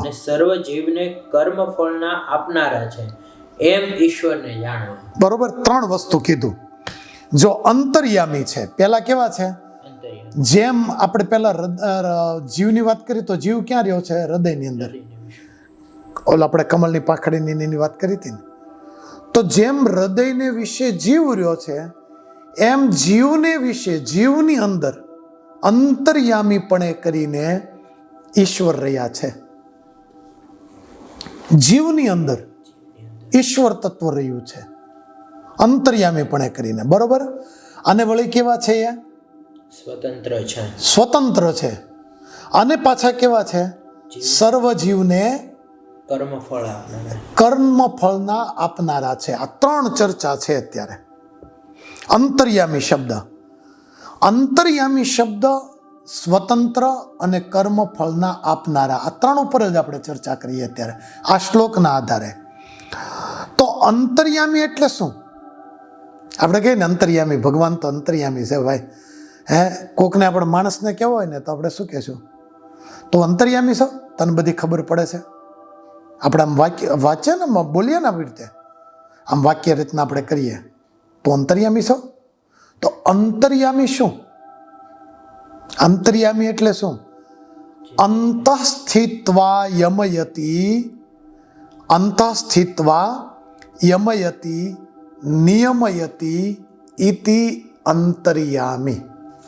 ને સર્વ જીવને કર્મ ફળના આપનારા છે, એમ ઈશ્વરને જાણો. બરોબર. ત્રણ વસ્તુ કીધું. જો અંતર્યામી છે, પેલા કેવા છે? જેમ આપણે પેલા જીવની વાત કરી તો જીવ ક્યાં રહ્યો છે? હૃદયની અંદર. ઓલા આપણે કમળની પાંખડીની એની વાત કરી હતી ને. તો જેમ હૃદયને વિશે જીવ રહ્યો છે એમ જીવને વિશે જીવની અંદર અંતર્યામીપણે કરીને ઈશ્વર રહ્યા છે. જીવની અંદર ઈશ્વર તત્વ રહ્યું છે અંતર્યામીપણે કરીને. બરોબર. અને વળી કેવા છે? એ સ્વતંત્ર છે. સ્વતંત્ર છે. અને પાછા કેવા છે? સર્વ જીવને કર્મફળ આપનારા. કર્મફળના આપનારા છે. આ ત્રણ ચર્ચા છે અત્યારે. અંતર્યામી શબ્દ, અંતર્યામી શબ્દ, સ્વતંત્ર અને કર્મફળના આપનારા, આ ત્રણ ઉપર જ આપણે ચર્ચા કરીએ અત્યારે આ શ્લોકના આધારે. તો અંતર્યામી એટલે શું? આપણે કહીએ ને અંતર્યામી, ભગવાન તો અંતર્યામી છે ભાઈ. કોકને આપણે માણસને કહેવો હોય ને તો આપણે શું કહેશું? તો અંતર્યામી છો, તને બધી ખબર પડે છે. આપણે આમ વાંચીએ ને, બોલીએ ને આવી રીતે, આમ વાક્ય રીતના આપણે કરીએ તો અંતર્યામી છો. તો અંતર્યામી શું? અંતર્યામી એટલે શું? અંતઃસ્થિત્વા યમયતિ, અંતઃસ્થિત્વા યમયતિ નિયમયતિ ઇતિ અંતર્યામી.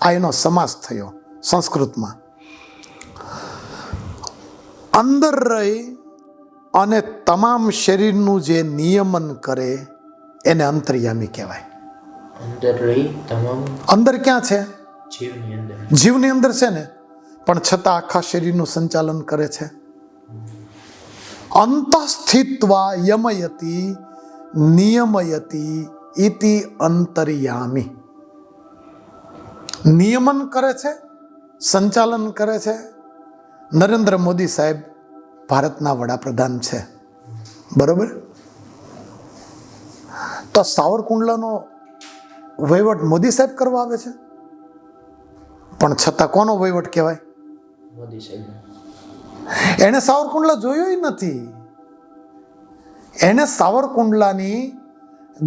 આ એનો સમાસ થયો સંસ્કૃતમાં. અંદર રહી અને તમામ શરીરનું જે નિયમન કરે એને અંતર્યામી કહેવાય. અંદર રહી તમામ. અંદર ક્યાં છે? જીવની અંદર. જીવની અંદર છે ને, પણ છતાં આખા શરીરનું સંચાલન કરે છે. અંતઃસ્થિત્વા યમયતિ નિયમયતિ ઇતિ અંતર્યામી. નિયમન કરે છે, સંચાલન કરે છે. નરેન્દ્ર મોદી સાહેબ ભારતના વડાપ્રધાન છે. બરોબર. તો સાવરકુંડલાનો વહીવટ મોદી સાહેબ કરવા આવે છે, પણ છતાં કોનો વહીવટ કહેવાય? મોદી સાહેબ. એને સાવરકુંડલા જોયો નથી. એને સાવરકુંડલાની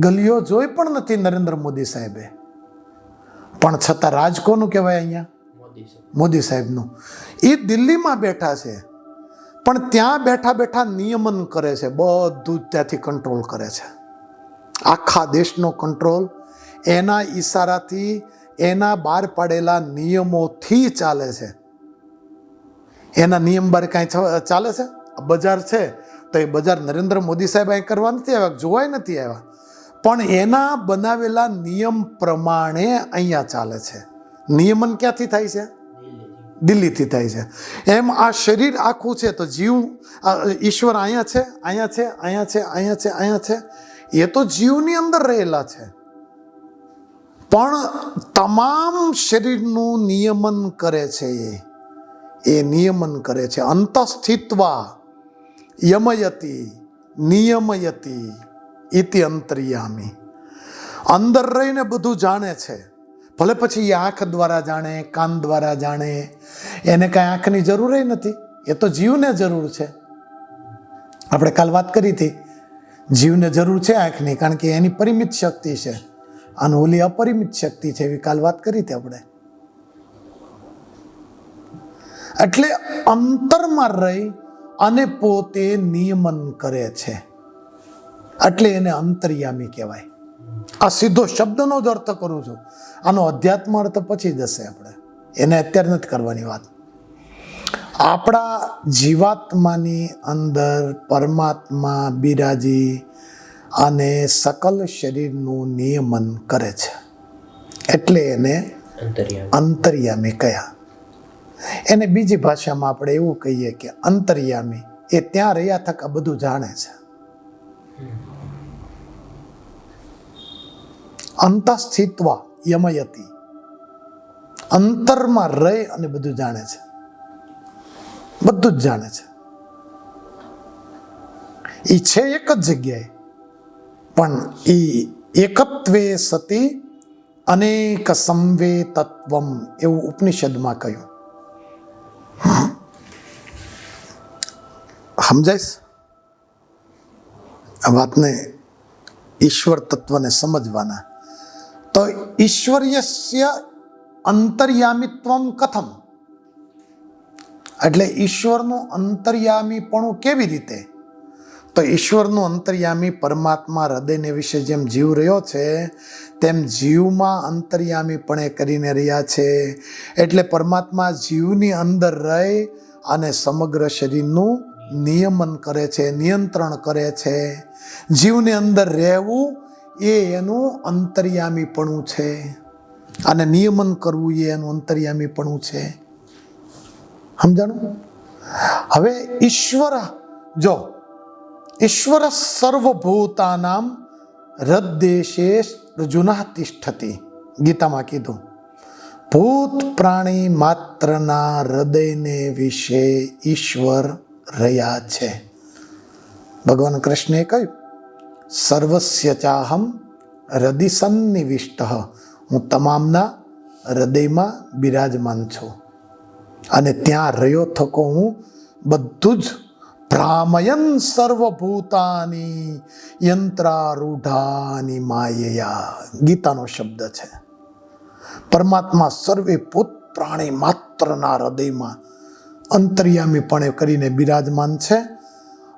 ગલીઓ જોઈ પણ નથી નરેન્દ્ર મોદી સાહેબે, પણ છતાં રાજ કોનું કહેવાય અહીંયા? મોદી સાહેબનું. એ દિલ્હીમાં બેઠા છે, પણ ત્યાં બેઠા બેઠા નિયમન કરે છે. બધું ત્યાંથી કંટ્રોલ કરે છે. આખા દેશનો કંટ્રોલ એના ઈશારાથી, એના બહાર પાડેલા નિયમોથી ચાલે છે. એના નિયમ બહાર કાંઈ ચાલે છે? બજાર છે તો એ બજાર નરેન્દ્ર મોદી સાહેબ અહીં કરવા નથી આવ્યા, જોવાય નથી આવ્યા, પણ એના બનાવેલા નિયમ પ્રમાણે અહીંયા ચાલે છે. નિયમન ક્યાંથી થાય છે? દિલ્હીથી થાય છે. એમ આ શરીર આખું છે તો જીવ, ઈશ્વર અહીંયા છે, અહીંયા છે, અહીંયા છે, અહીંયા છે, અહીંયા છે. એ તો જીવની અંદર રહેલા છે, પણ તમામ શરીરનું નિયમન કરે છે. એ નિયમન કરે છે. અંતઃસ્થિત્વા યમયતિ નિયમયતિ ઇતિ અંતર્યામી. અંદર રહીને બધું જાણે છે. ભલે પછી એ આંખ દ્વારા જાણે, કાન દ્વારા જાણે, એને કાંઈ આંખની જરૂર નથી. એ તો જીવને જરૂર છે. આપણે કાલ વાત કરી હતી, જીવને જરૂર છે આંખની, કારણ કે એની પરિમિત શક્તિ છે અને ઓલી અપરિમિત શક્તિ છે, એવી કાલ વાત કરી હતી આપણે. એટલે અંતરમાં રહી અને પોતે નિયમન કરે છે, એટલે એને અંતર્યામી કહેવાય. આ સીધો શબ્દનો જ અર્થ કરું છું. આનો અધ્યાત્મ અર્થ પછી જશે, આપણે એને અત્યારે નથી કરવાની વાત. આપણા જીવાત્માની અંદર પરમાત્મા બિરાજી અને સકલ શરીરનું નિયમન કરે છે, એટલે એને અંતર્યામી કયા. એને બીજી ભાષામાં આપણે એવું કહીએ કે અંતર્યામી એ ત્યાં રહ્યા થકા બધું જાણે છે. અંતઃસ્થિત્વા યમયતિ, અંતરમાં રહી અને બધું જાણે છે, બધું જ જાણે છે. એ છે એક જ જગ્યાએ, પણ એ એકત્વે સતી અનેક સંવે તત્વમ એવું ઉપનિષદમાં કહ્યું. સમજાઈશ આ વાતને? ઈશ્વર તત્વને સમજવાના. તો ઈશ્વર્યસ્ય અંતર્યામિત્વમ કથમ, એટલે ઈશ્વરનું અંતર્યામીપણું કેવી રીતે? તો ઈશ્વરનું અંતર્યામી પરમાત્મા હૃદયને વિશે જેમ જીવ રહ્યો છે તેમ જીવમાં અંતર્યામીપણે કરીને રહ્યા છે. એટલે પરમાત્મા જીવની અંદર રહી અને સમગ્ર શરીરનું નિયમન કરે છે, નિયંત્રણ કરે છે. જીવની અંદર રહેવું એ એનું અંતર્યામીપણું છે, અને નિયમન કરવું એ એનું અંતર્યામીપણું છે. સમજાણું? હવે ઈશ્વર, જો ઈશ્વર સર્વભૂતાનામ હૃદ્દેશે અર્જુના તિષ્ઠતિ, ગીતામાં કીધું. ભૂત પ્રાણી માત્રના હૃદયને વિશે ઈશ્વર રહ્યા છે. ભગવાન કૃષ્ણે કહ્યું સર્વસ્ય ચાહમ હૃદય સન્નિવિષ્ટ, હું તમામના હૃદયમાં બિરાજમાન છું અને ત્યાં રહ્યો થકો હું બધું જ. ભ્રામયન સર્વભૂતાની યંત્રારૂઢાની માયયા, ગીતાનો શબ્દ છે. પરમાત્મા સર્વે ભૂત પ્રાણી માત્રના હૃદયમાં અંતર્યામીપણે કરીને બિરાજમાન છે,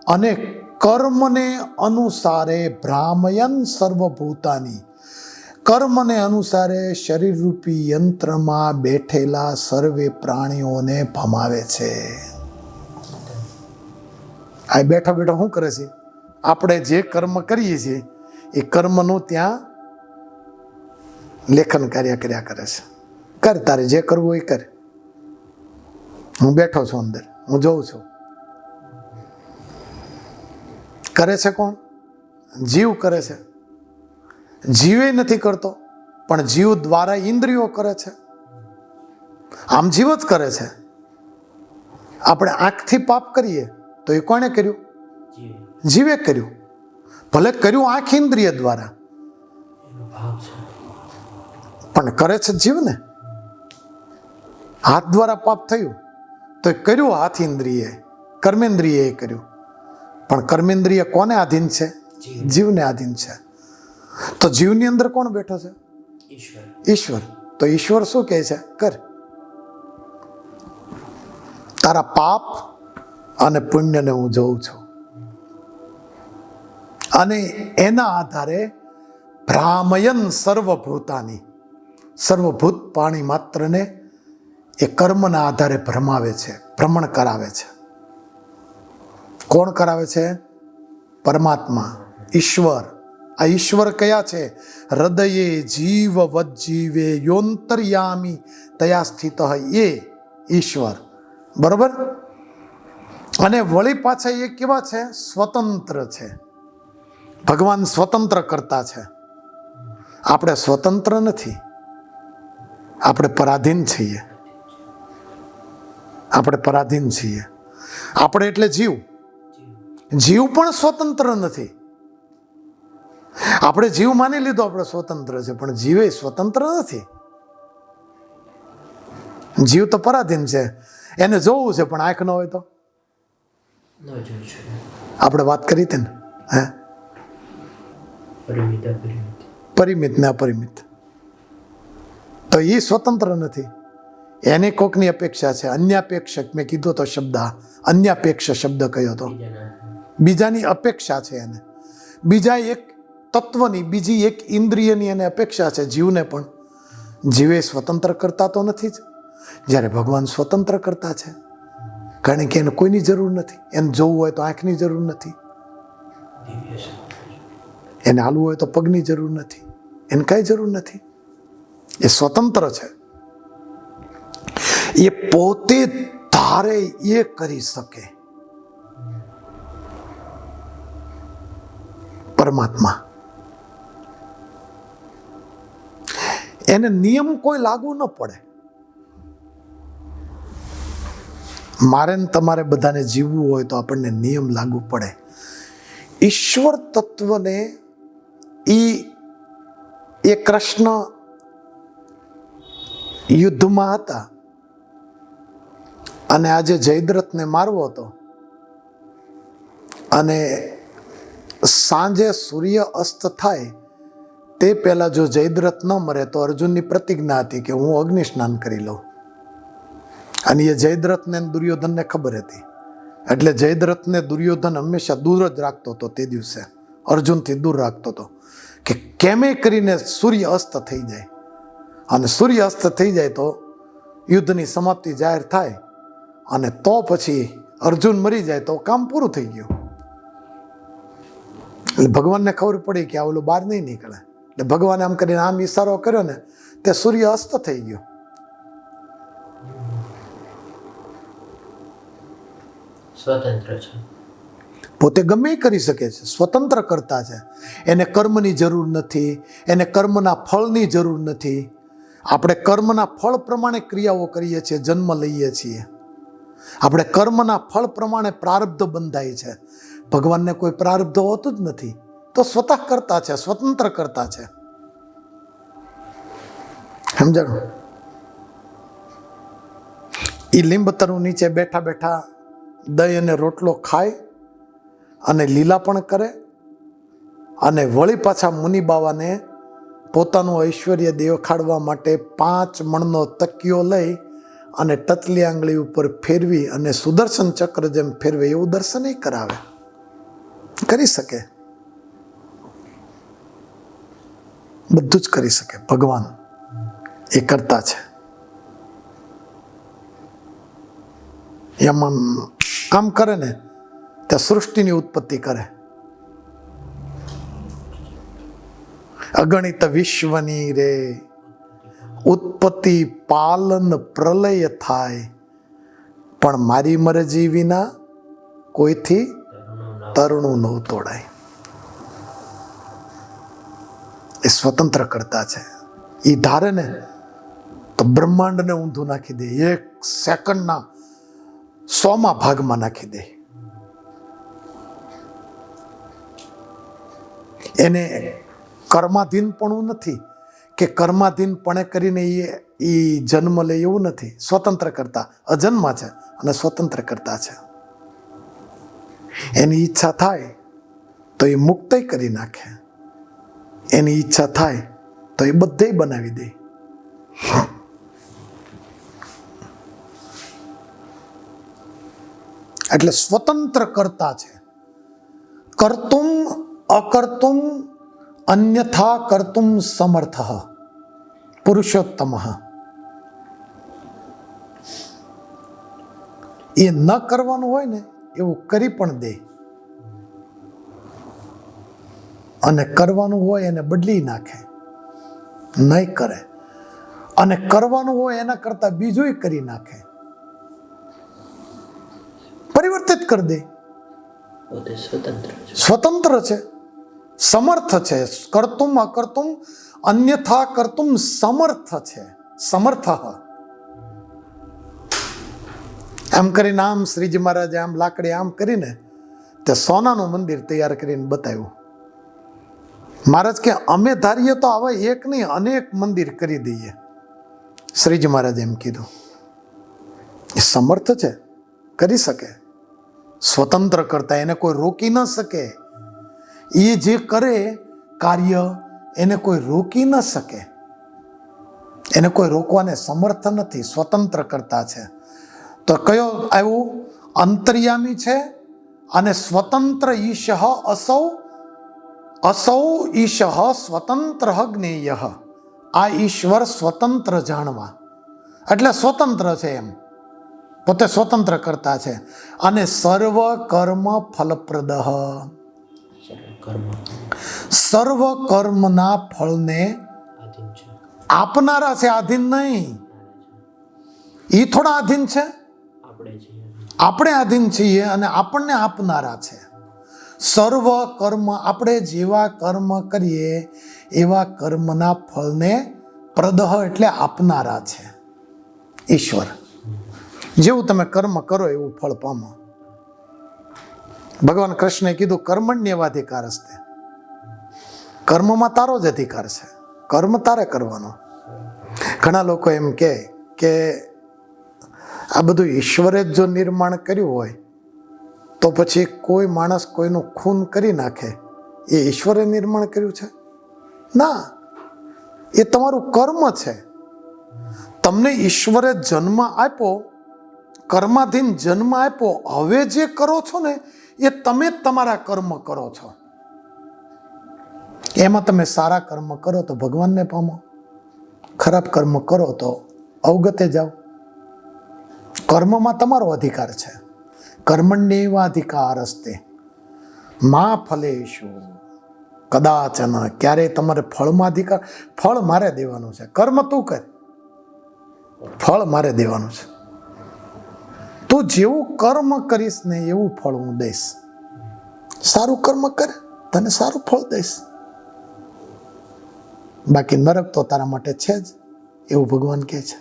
અને કર્મને અનુસારે ભ્રામયન સર્વભૂતાની, કર્મને અનુસારે શરીરરૂપી યંત્રમાં બેઠેલા સર્વે પ્રાણીઓને ભમાવે છે. આ બેઠો બેઠો શું કરે છે? આપણે જે કર્મ કરીએ છીએ એ કર્મનું ત્યાં લેખન કાર્ય કર્યા કરે છે. કર, તારે જે કરવું એ કર. હું બેઠો છું અંદર, હું જોઉં છું. કરે છે કોણ? જીવ કરે છે. જીવે નથી કરતો, પણ જીવ દ્વારા ઇન્દ્રિયો કરે છે. આમ જીવ જ કરે છે. આપણે આંખથી પાપ કરીએ તો એ કોણે કર્યું? જીવે કર્યું. ભલે કર્યું આંખ ઇન્દ્રિય દ્વારા, પણ કરે છે જીવ ને. હાથ દ્વારા પાપ થયું તો એ કર્યું હાથ ઇન્દ્રિય, કર્મેન્દ્રિય એ કર્યું, પણ કર્મેન્દ્રિય કોને આધીન છે? જીવને આધીન છે. તો જીવની અંદર કોણ બેઠો છે? ઈશ્વર. તો ઈશ્વર શું કહે છે? કર. તારા પાપ અને પુણ્યને હું જોઉં છું, અને એના આધારે ભ્રામયન સર્વભૂતાની, સર્વભૂત પાણી માત્રને એ કર્મના આધારે ભ્રમાવે છે, ભ્રમણ કરાવે છે. કોણ કરાવે છે? પરમાત્મા, ઈશ્વર. આ ઈશ્વર કયા છે? હૃદયે જીવ વજીવે યોંતર્યામી તયા સ્થિત એ ઈશ્વર. બરોબર? અને વળી પાછા એ કેવા છે? સ્વતંત્ર છે. ભગવાન સ્વતંત્ર કરતા છે. આપણે સ્વતંત્ર નથી, આપણે પરાધીન છીએ. આપણે પરાધીન છીએ. આપણે એટલે જીવ. જીવ પણ સ્વતંત્ર નથી. આપણે જીવ માની લીધો આપણે સ્વતંત્ર છે, પણ જીવે સ્વતંત્ર નથી. જીવ તો પરાધીન છે. એને જોવું છે, પણ આંખ ન હોય તો આપણે વાત કરી હતી ને, હે? પરિમિત ને અપરિમિત. તો એ સ્વતંત્ર નથી. એને કોકની અપેક્ષા છે. અન્યાપેક્ષક મેં કીધો તો શબ્દ, અન્યાપેક્ષ શબ્દ કયો તો, બીજાની અપેક્ષા છે એને, બીજા એક તત્વની, બીજી એક ઇન્દ્રિયની એને અપેક્ષા છે. જીવને પણ, જીવે સ્વતંત્ર કરતા તો નથી જ, જ્યારે ભગવાન સ્વતંત્ર કરતા છે. કારણ કે એને કોઈની જરૂર નથી. એને જોવું હોય તો આંખની જરૂર નથી, એને હાલવું હોય તો પગની જરૂર નથી, એને કાંઈ જરૂર નથી. એ સ્વતંત્ર છે. એ પોતે ધારે એ કરી શકે. પરમાત્મા, એને નિયમ કોઈ લાગુ ન પડે. મારે ને તમારે બધાને જીવવું હોય તો આપણને નિયમ લાગુ પડે. ઈશ્વર તત્વને એ કૃષ્ણ યુદ્ધમાં હતા અને આજે જયદ્રથને મારવો હતો, અને સાંજે સૂર્ય અસ્ત થાય તે પહેલા જો જયદ્રથ ન મરે તો અર્જુનની પ્રતિજ્ઞા હતી કે હું અગ્નિ સ્નાન કરી લઉં. અને એ જયદ્રથને દુર્યોધનને ખબર હતી. એટલે જયદ્રથને દુર્યોધન હંમેશા દૂર જ રાખતો હતો. તે દિવસે અર્જુનથી દૂર રાખતો હતો કે કેમે કરીને સૂર્ય અસ્ત થઈ જાય, અને સૂર્ય અસ્ત થઈ જાય તો યુદ્ધની સમાપ્તિ જાહેર થાય, અને તો પછી અર્જુન મરી જાય તો કામ પૂરું થઈ ગયું. એટલે ભગવાનને ખબર પડી કે આ ઓલું બહાર નહીં નીકળે. એટલે ભગવાને આમ કરીને આમ ઈશારો કર્યો ને તે સૂર્ય અસ્ત થઈ ગયો. સ્વતંત્ર છે, પોતે ગમે એ કરી શકે છે, સ્વતંત્ર કરતા છે. એને કર્મની જરૂર નથી, એને કર્મના ફળની જરૂર નથી. આપણે કર્મના ફળ પ્રમાણે ક્રિયાઓ કરીએ છીએ, જન્મ લઈએ છીએ. આપણે કર્મના ફળ પ્રમાણે પ્રારબ્ધ બંધાય છે. ભગવાનને કોઈ પ્રારબ્ધ હોતું જ નથી. તો સ્વતઃ કરતા છે, સ્વતંત્ર કરતા છે. સમજાણું? એ લીંબતરુ નીચે બેઠા બેઠા દહીં અને રોટલો ખાય અને લીલા પણ કરે, અને વળી પાછા મુનિ બાવાને પોતાનું ઐશ્વર્ય દેખાડવા માટે 5 મણનો તકિયો લઈ અને ટચલી આંગળી ઉપર ફેરવી અને સુદર્શન ચક્ર જેમ ફેરવે એવું દર્શન એ કરાવે. કરી શકે, બધું જ કરી શકે. ભગવાન એ કરતા છે. એમાં આમ કરે ને ત્યાં સૃષ્ટિની ઉત્પત્તિ કરે. અગણિત વિશ્વની રે ઉત્પત્તિ પાલન પ્રલય થાય, પણ મારી મરજી વિના કોઈથી તરણું ન તોડાય. એ સ્વતંત્ર કરતા છે. એ ધારે ને તો બ્રહ્માંડને ઊંધું નાખી દે, 1 સેકન્ડના 100મા ભાગમાં નાખી દે. એને કર્માધીનપણું નથી કે કર્માધીનપણે કરીને એ જન્મ લે, એવું નથી. સ્વતંત્ર કરતા, અજન્મા છે અને સ્વતંત્ર કરતા છે. એની ઈચ્છા થાય તો એ મુક્ત કરી નાખે, એની ઈચ્છા થાય તો એ બધે બનાવી દે. એટલે સ્વતંત્ર કરતા છે. કર્તુમ અકર્તુમ અન્યથા કર્તુમ સમર્થ પુરુષોત્તમ. એ ન કરવાનું હોય ને એવું કરી પણ દે, અને કરવાનું હોય એને બદલી નાખે, નહીં કરે. અને કરવાનું હોય એના કરતા બીજું કરી નાખે, પરિવર્તિત કરી દે. પોતે સ્વતંત્ર છે, સ્વતંત્ર છે, સમર્થ છે. કર્તુમ અકર્તુમ અન્યથા કર્તુમ સમર્થ છે. સમર્થ. આમ કરીને આમ શ્રીજી મહારાજે આમ લાકડી આમ કરીને તે સોનાનું મંદિર તૈયાર કરીને બતાવ્યું. મહારાજ કે અમે ધારીએ તો આવા એક નહીં અનેક મંદિર કરી દઈએ. શ્રીજી મહારાજે એમ કીધું. એ સમર્થ છે, કરી શકે. સ્વતંત્ર કરતા, એને કોઈ રોકી ન શકે. એ જે કરે કાર્ય એને કોઈ રોકી ન શકે. એને કોઈ રોકવાને સમર્થ નથી, સ્વતંત્ર કરતા છે. તો કયો આવ્યું? અંતર્યામી છે અને સ્વતંત્ર ઈશ અસૌ ઈશ સ્વતંત્ર જ્ઞેય. આ ઈશ્વર સ્વતંત્ર જાણવા એટલે સ્વતંત્ર છે, એમ પોતે સ્વતંત્ર કરતા છે. અને સર્વ કર્મ ફલપ્રદ, સર્વ કર્મના ફળને આપનારા છે, આધીન નહીં. એ થોડા આધીન છે, આપણે આધીન છીએ અને આપણને આપનારા છે. સર્વ કર્મ, આપણે જેવા કર્મ કરીએ એવા કર્મના ફળને પ્રદહ એટલે આપનારા છે ઈશ્વર. જેવું તમે કર્મ કરો એવું ફળ પામો. ભગવાન કૃષ્ણે કીધું કર્મણ્યવાધિકાર હસ્તે, કર્મમાં તારો જ અધિકાર છે, કર્મ તારે કરવાનો. ઘણા લોકો એમ કે આ બધું ઈશ્વરે જ જો નિર્માણ કર્યું હોય તો પછી કોઈ માણસ કોઈનું ખૂન કરી નાખે એ ઈશ્વરે નિર્માણ કર્યું છે? ના, એ તમારું કર્મ છે. તમને ઈશ્વરે જન્મ આપ્યો, કર્માધીન જન્મ આપ્યો. હવે જે કરો છો ને એ તમે જ તમારા કર્મ કરો છો. એમાં તમે સારા કર્મ કરો તો ભગવાનને પામો, ખરાબ કર્મ કરો તો અવગતે જાઓ. કર્મમાં તમારો અધિકાર છે. કર્મણ્યેવાધિકાર હસ્તે મા ફલેષુ કદાચન. ક્યારેય તમારે ફળમાં અધિકાર, ફળ મારે દેવાનું છે. કર્મ તું કર, ફળ મારે દેવાનું છે. તું જેવું કર્મ કરીશ ને એવું ફળ હું દઈશ. સારું કર્મ કર, તને સારું ફળ દઈશ. બાકી નરક તો તારા માટે છે જ, એવું ભગવાન કહે છે.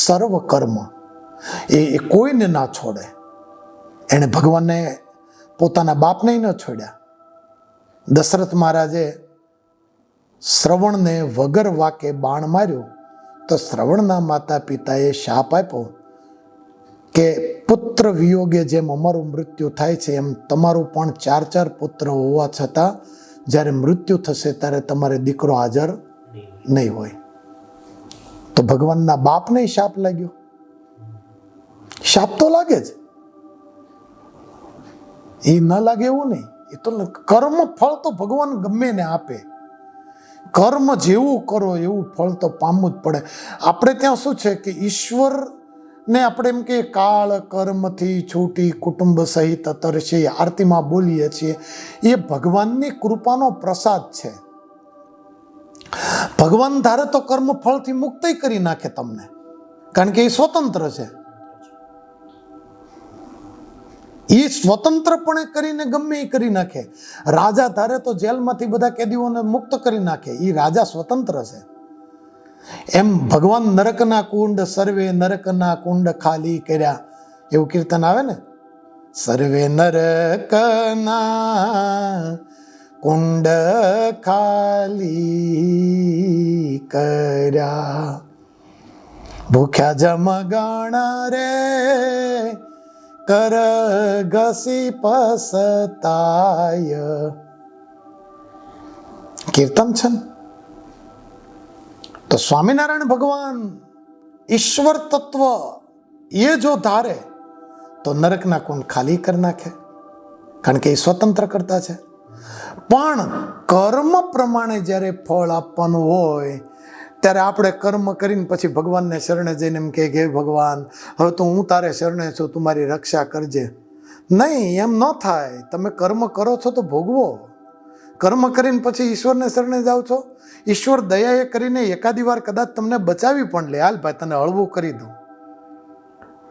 સર્વ કર્મ એ કોઈને ના છોડે. એણે ભગવાનને પોતાના બાપને ન છોડ્યા. દશરથ મહારાજે શ્રવણને વગર વાકે બાણ માર્યું તો શ્રવણના માતા પિતાએ શાપ આપ્યો કે પુત્ર વિયોગે જેમ અમારું મૃત્યુ થાય છે એમ તમારું પણ 4 પુત્ર હોવા છતાં જ્યારે મૃત્યુ થશે ત્યારે તમારે દીકરો હાજર નહીં હોય. તો ભગવાનના બાપને શાપ લાગ્યો. શાપ તો લાગે જ, એ ન લાગે એવું નહીં. એ તો કર્મ ફળ તો ભગવાન ગમે ને આપે. કર્મ જેવું કરો એવું ફળ તો પામવું જ પડે. આપણે ત્યાં શું છે કે ઈશ્વરને આપણે એમ કે કાળ કર્મથી છૂટી કુટુંબ સહિત તરશે આરતીમાં બોલીએ છીએ. એ ભગવાનની કૃપાનો પ્રસાદ છે. ભગવાન ધારે તો કર્મ ફળથી મુક્ત કરી નાખે તમને, કારણ કે એ સ્વતંત્ર છે. એ સ્વતંત્રપણે કરીને ગમે એ કરી નાખે. રાજા ધારે તો જેલમાંથી બધા કેદીઓને મુક્ત કરી નાખે. એ રાજા સ્વતંત્ર છે. એમ ભગવાન નરકના કુંડ, સર્વે નરકના કુંડ ખાલી કર્યા, એવું કીર્તન આવે ને. સર્વે નરકના કુંડ ખાલી કર્યા, ભૂખ્યા જમગણ રે કર ઘસી પસતાય. કીર્તન છે ને. તો સ્વામિનારાયણ ભગવાન ઈશ્વર તત્વ એ જો ધારે તો નરકના કુંડ ખાલી કરી નાખે, કારણ કે એ સ્વતંત્ર કરતા છે. પણ કર્મ પ્રમાણે જ્યારે ફળ આપવાનું હોય ત્યારે આપણે કર્મ કરીને પછી ભગવાનને શરણે જઈને એમ કે હે ભગવાન, હવે તો હું તારે શરણે છું, તું મારી રક્ષા કરજે. નહીં, એમ ન થાય. તમે કર્મ કરો છો તો ભોગવો. કર્મ કરીને પછી ઈશ્વરને શરણે જાઓ છો. ઈશ્વર દયાએ કરીને એકાદી વાર કદાચ તમને બચાવી પણ લે, હાલ ભાઈ તને હળવું કરી દઉં.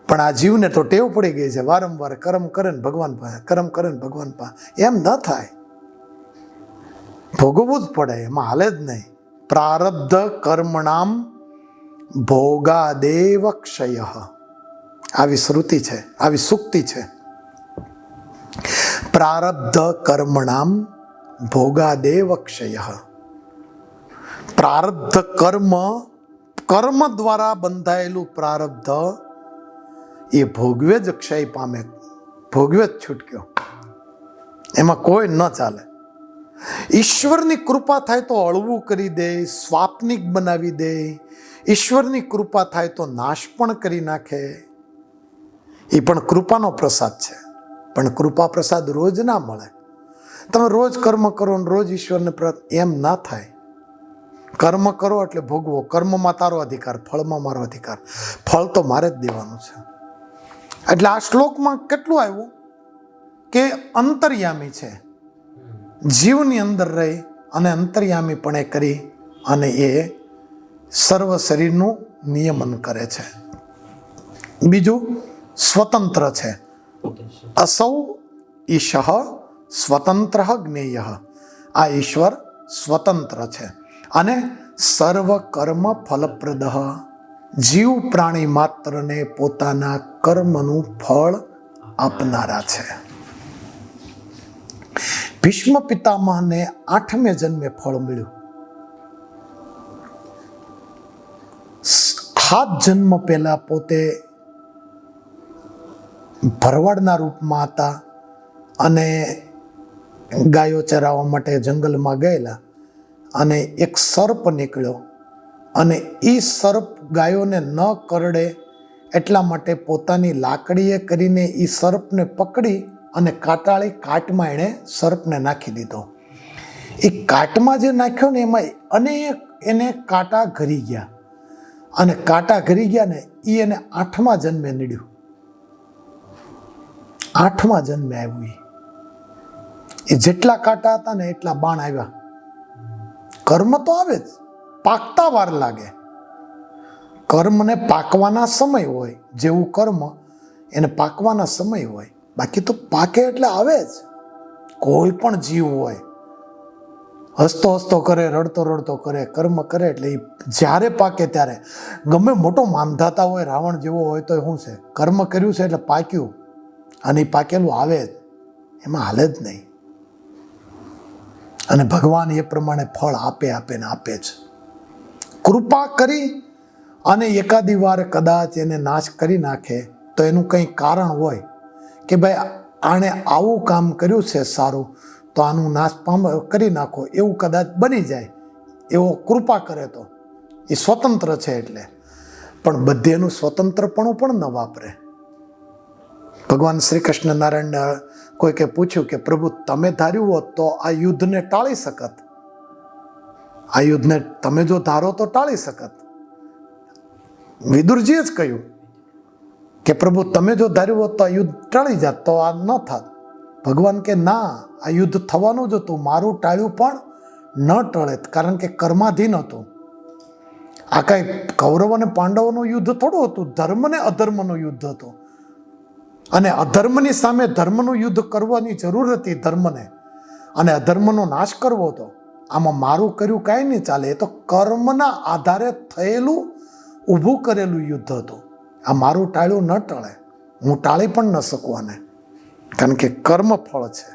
પણ આ જીવને તો ટેવ પડી ગઈ છે વારંવાર કર્મ કરે ને ભગવાન પાસે, કર્મ કરે ને ભગવાન પાસે. એમ ન થાય, ભોગવવું જ પડે, એમાં હાલે જ નહીં. પ્રારબ્ધ કર્મણામ ભોગાદેવ ક્ષય, આવી શ્રુતિ છે, આવી સુક્તિ છે. પ્રારબ્ધ કર્મણામ ભોગાદેવ ક્ષય. પ્રારબ્ધ કર્મ, કર્મ દ્વારા બંધાયેલું પ્રારબ્ધ એ ભોગવે જ ક્ષય પામે, ભોગવે જ છૂટક્યો. એમાં કોઈ ન ચાલે. ઈશ્વરની કૃપા થાય તો હળવું કરી દે, સ્વાપ્નિક બનાવી દે. ઈશ્વરની કૃપા થાય તો નાશ પણ કરી નાખે. એ પણ કૃપાનો પ્રસાદ છે. પણ કૃપા પ્રસાદ રોજ ના મળે. તમે રોજ કર્મ કરો ને રોજ ઈશ્વરને એમ ના થાય. કર્મ કરો એટલે ભોગવો. કર્મમાં તારો અધિકાર, ફળમાં મારો અધિકાર. ફળ તો મારે જ દેવાનું છે. એટલે આ શ્લોકમાં કેટલું આવ્યું કે અંતર્યામી છે, જીવની અંદર રહી અને અંતર્યામીપણે કરી અને એ સર્વ શરીરનું નિયમન કરે છે. બીજું સ્વતંત્ર છે. અસૌ ઈશ સ્વતંત્ર જ્ઞેય. આ ઈશ્વર સ્વતંત્ર છે અને સર્વ કર્મ ફલપ્રદ. જીવ પ્રાણી માત્રને પોતાના કર્મનું ફળ આપનારા છે. ભીષ્મ પિતામહને 8મે જન્મે ફળ મળ્યું. 7 જન્મ પહેલા પોતે ભરવાડના રૂપમાં હતા અને ગાયો ચરાવવા માટે જંગલમાં ગયેલા અને એક સર્પ નીકળ્યો અને એ સર્પ ગાયોને ન કરડે એટલા માટે પોતાની લાકડીએ કરીને એ સર્પને પકડી અને કાંટાળી કાટમાં એણે સર્પને નાખી દીધો. એ કાટમાં જે નાખ્યો ને એમાં અનેક એને કાંટા ઘરી ગયા અને કાંટા ઘરી ગયા ને એ એને 8મા જન્મે નીડ્યું. 8મા જન્મે આવ્યું. એ જેટલા કાંટા હતા ને એટલા બાણ આવ્યા. કર્મ તો આવે જ, પાકતા વાર લાગે. કર્મને પાકવાના સમય હોય. જેવું કર્મ એને પાકવાના સમય હોય. બાકી તો પાકે એટલે આવે જ. કોઈ પણ જીવ હોય હસતો હસતો કરે, રડતો રડતો કરે, કર્મ કરે એટલે એ જ્યારે પાકે ત્યારે, ગમે મોટો માંધાતા હોય, રાવણ જેવો હોય તો શું છે, કર્મ કર્યું છે એટલે પાક્યું અને એ પાકેલું આવે જ, એમાં હાલે જ નહીં. અને ભગવાન એ પ્રમાણે ફળ આપે ને આપે જ. કૃપા કરી અને એકાદી વાર કદાચ એને નાશ કરી નાખે તો એનું કંઈ કારણ હોય કે ભાઈ આણે આવું કામ કર્યું છે સારું, તો આનું નાશ કરી નાખો, એવું કદાચ બની જાય. એવો કૃપા કરે તો એ સ્વતંત્ર છે એટલે. પણ બધે એનું સ્વતંત્રપણું પણ ન વાપરે. ભગવાન શ્રી કૃષ્ણ નારાયણને કોઈકે પૂછ્યું કે પ્રભુ તમે ધાર્યું હોત તો આ યુદ્ધને ટાળી શકત. આ યુદ્ધને તમે જો ધારો તો ટાળી શકત. વિદુરજીએ જ કહ્યું કે પ્રભુ તમે જો ધાર્યું હોત તો આ યુદ્ધ ટળી જાત, તો આ ન થાત. ભગવાન કે ના, આ યુદ્ધ થવાનું જ હતું, મારું ટાળ્યું પણ ન ટળે, કારણ કે કર્માધીન હતું. આ કાંઈ કૌરવ અને પાંડવોનું યુદ્ધ થોડું હતું, ધર્મ ને અધર્મનું યુદ્ધ હતું. અને અધર્મની સામે ધર્મનું યુદ્ધ કરવાની જરૂર હતી ધર્મને, અને અધર્મનો નાશ કરવો હતો. આમાં મારું કર્યું કાંઈ નહીં ચાલે. એ તો કર્મના આધારે થયેલું ઊભું કરેલું યુદ્ધ હતું. આ મારું ટાળ્યું ન ટળે, હું ટાળી પણ ન શકું આને, કારણ કે કર્મ ફળ છે.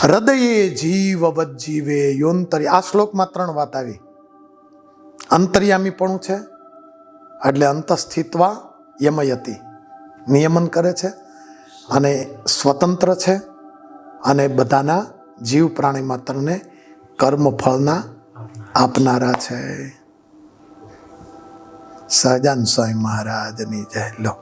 હૃદયે જીવવત જીવે યોંતરી. આ શ્લોકમાં 3 વાત આવી. અંતર્યામીપણું છે એટલે અંતસ્થિત્વા યમયતિ, નિયમન કરે છે, અને સ્વતંત્ર છે અને બધાના જીવ પ્રાણી માત્રને કર્મ ફળના આપનારા છે. સહજાન સ્વામી મહારાજની જય. લો.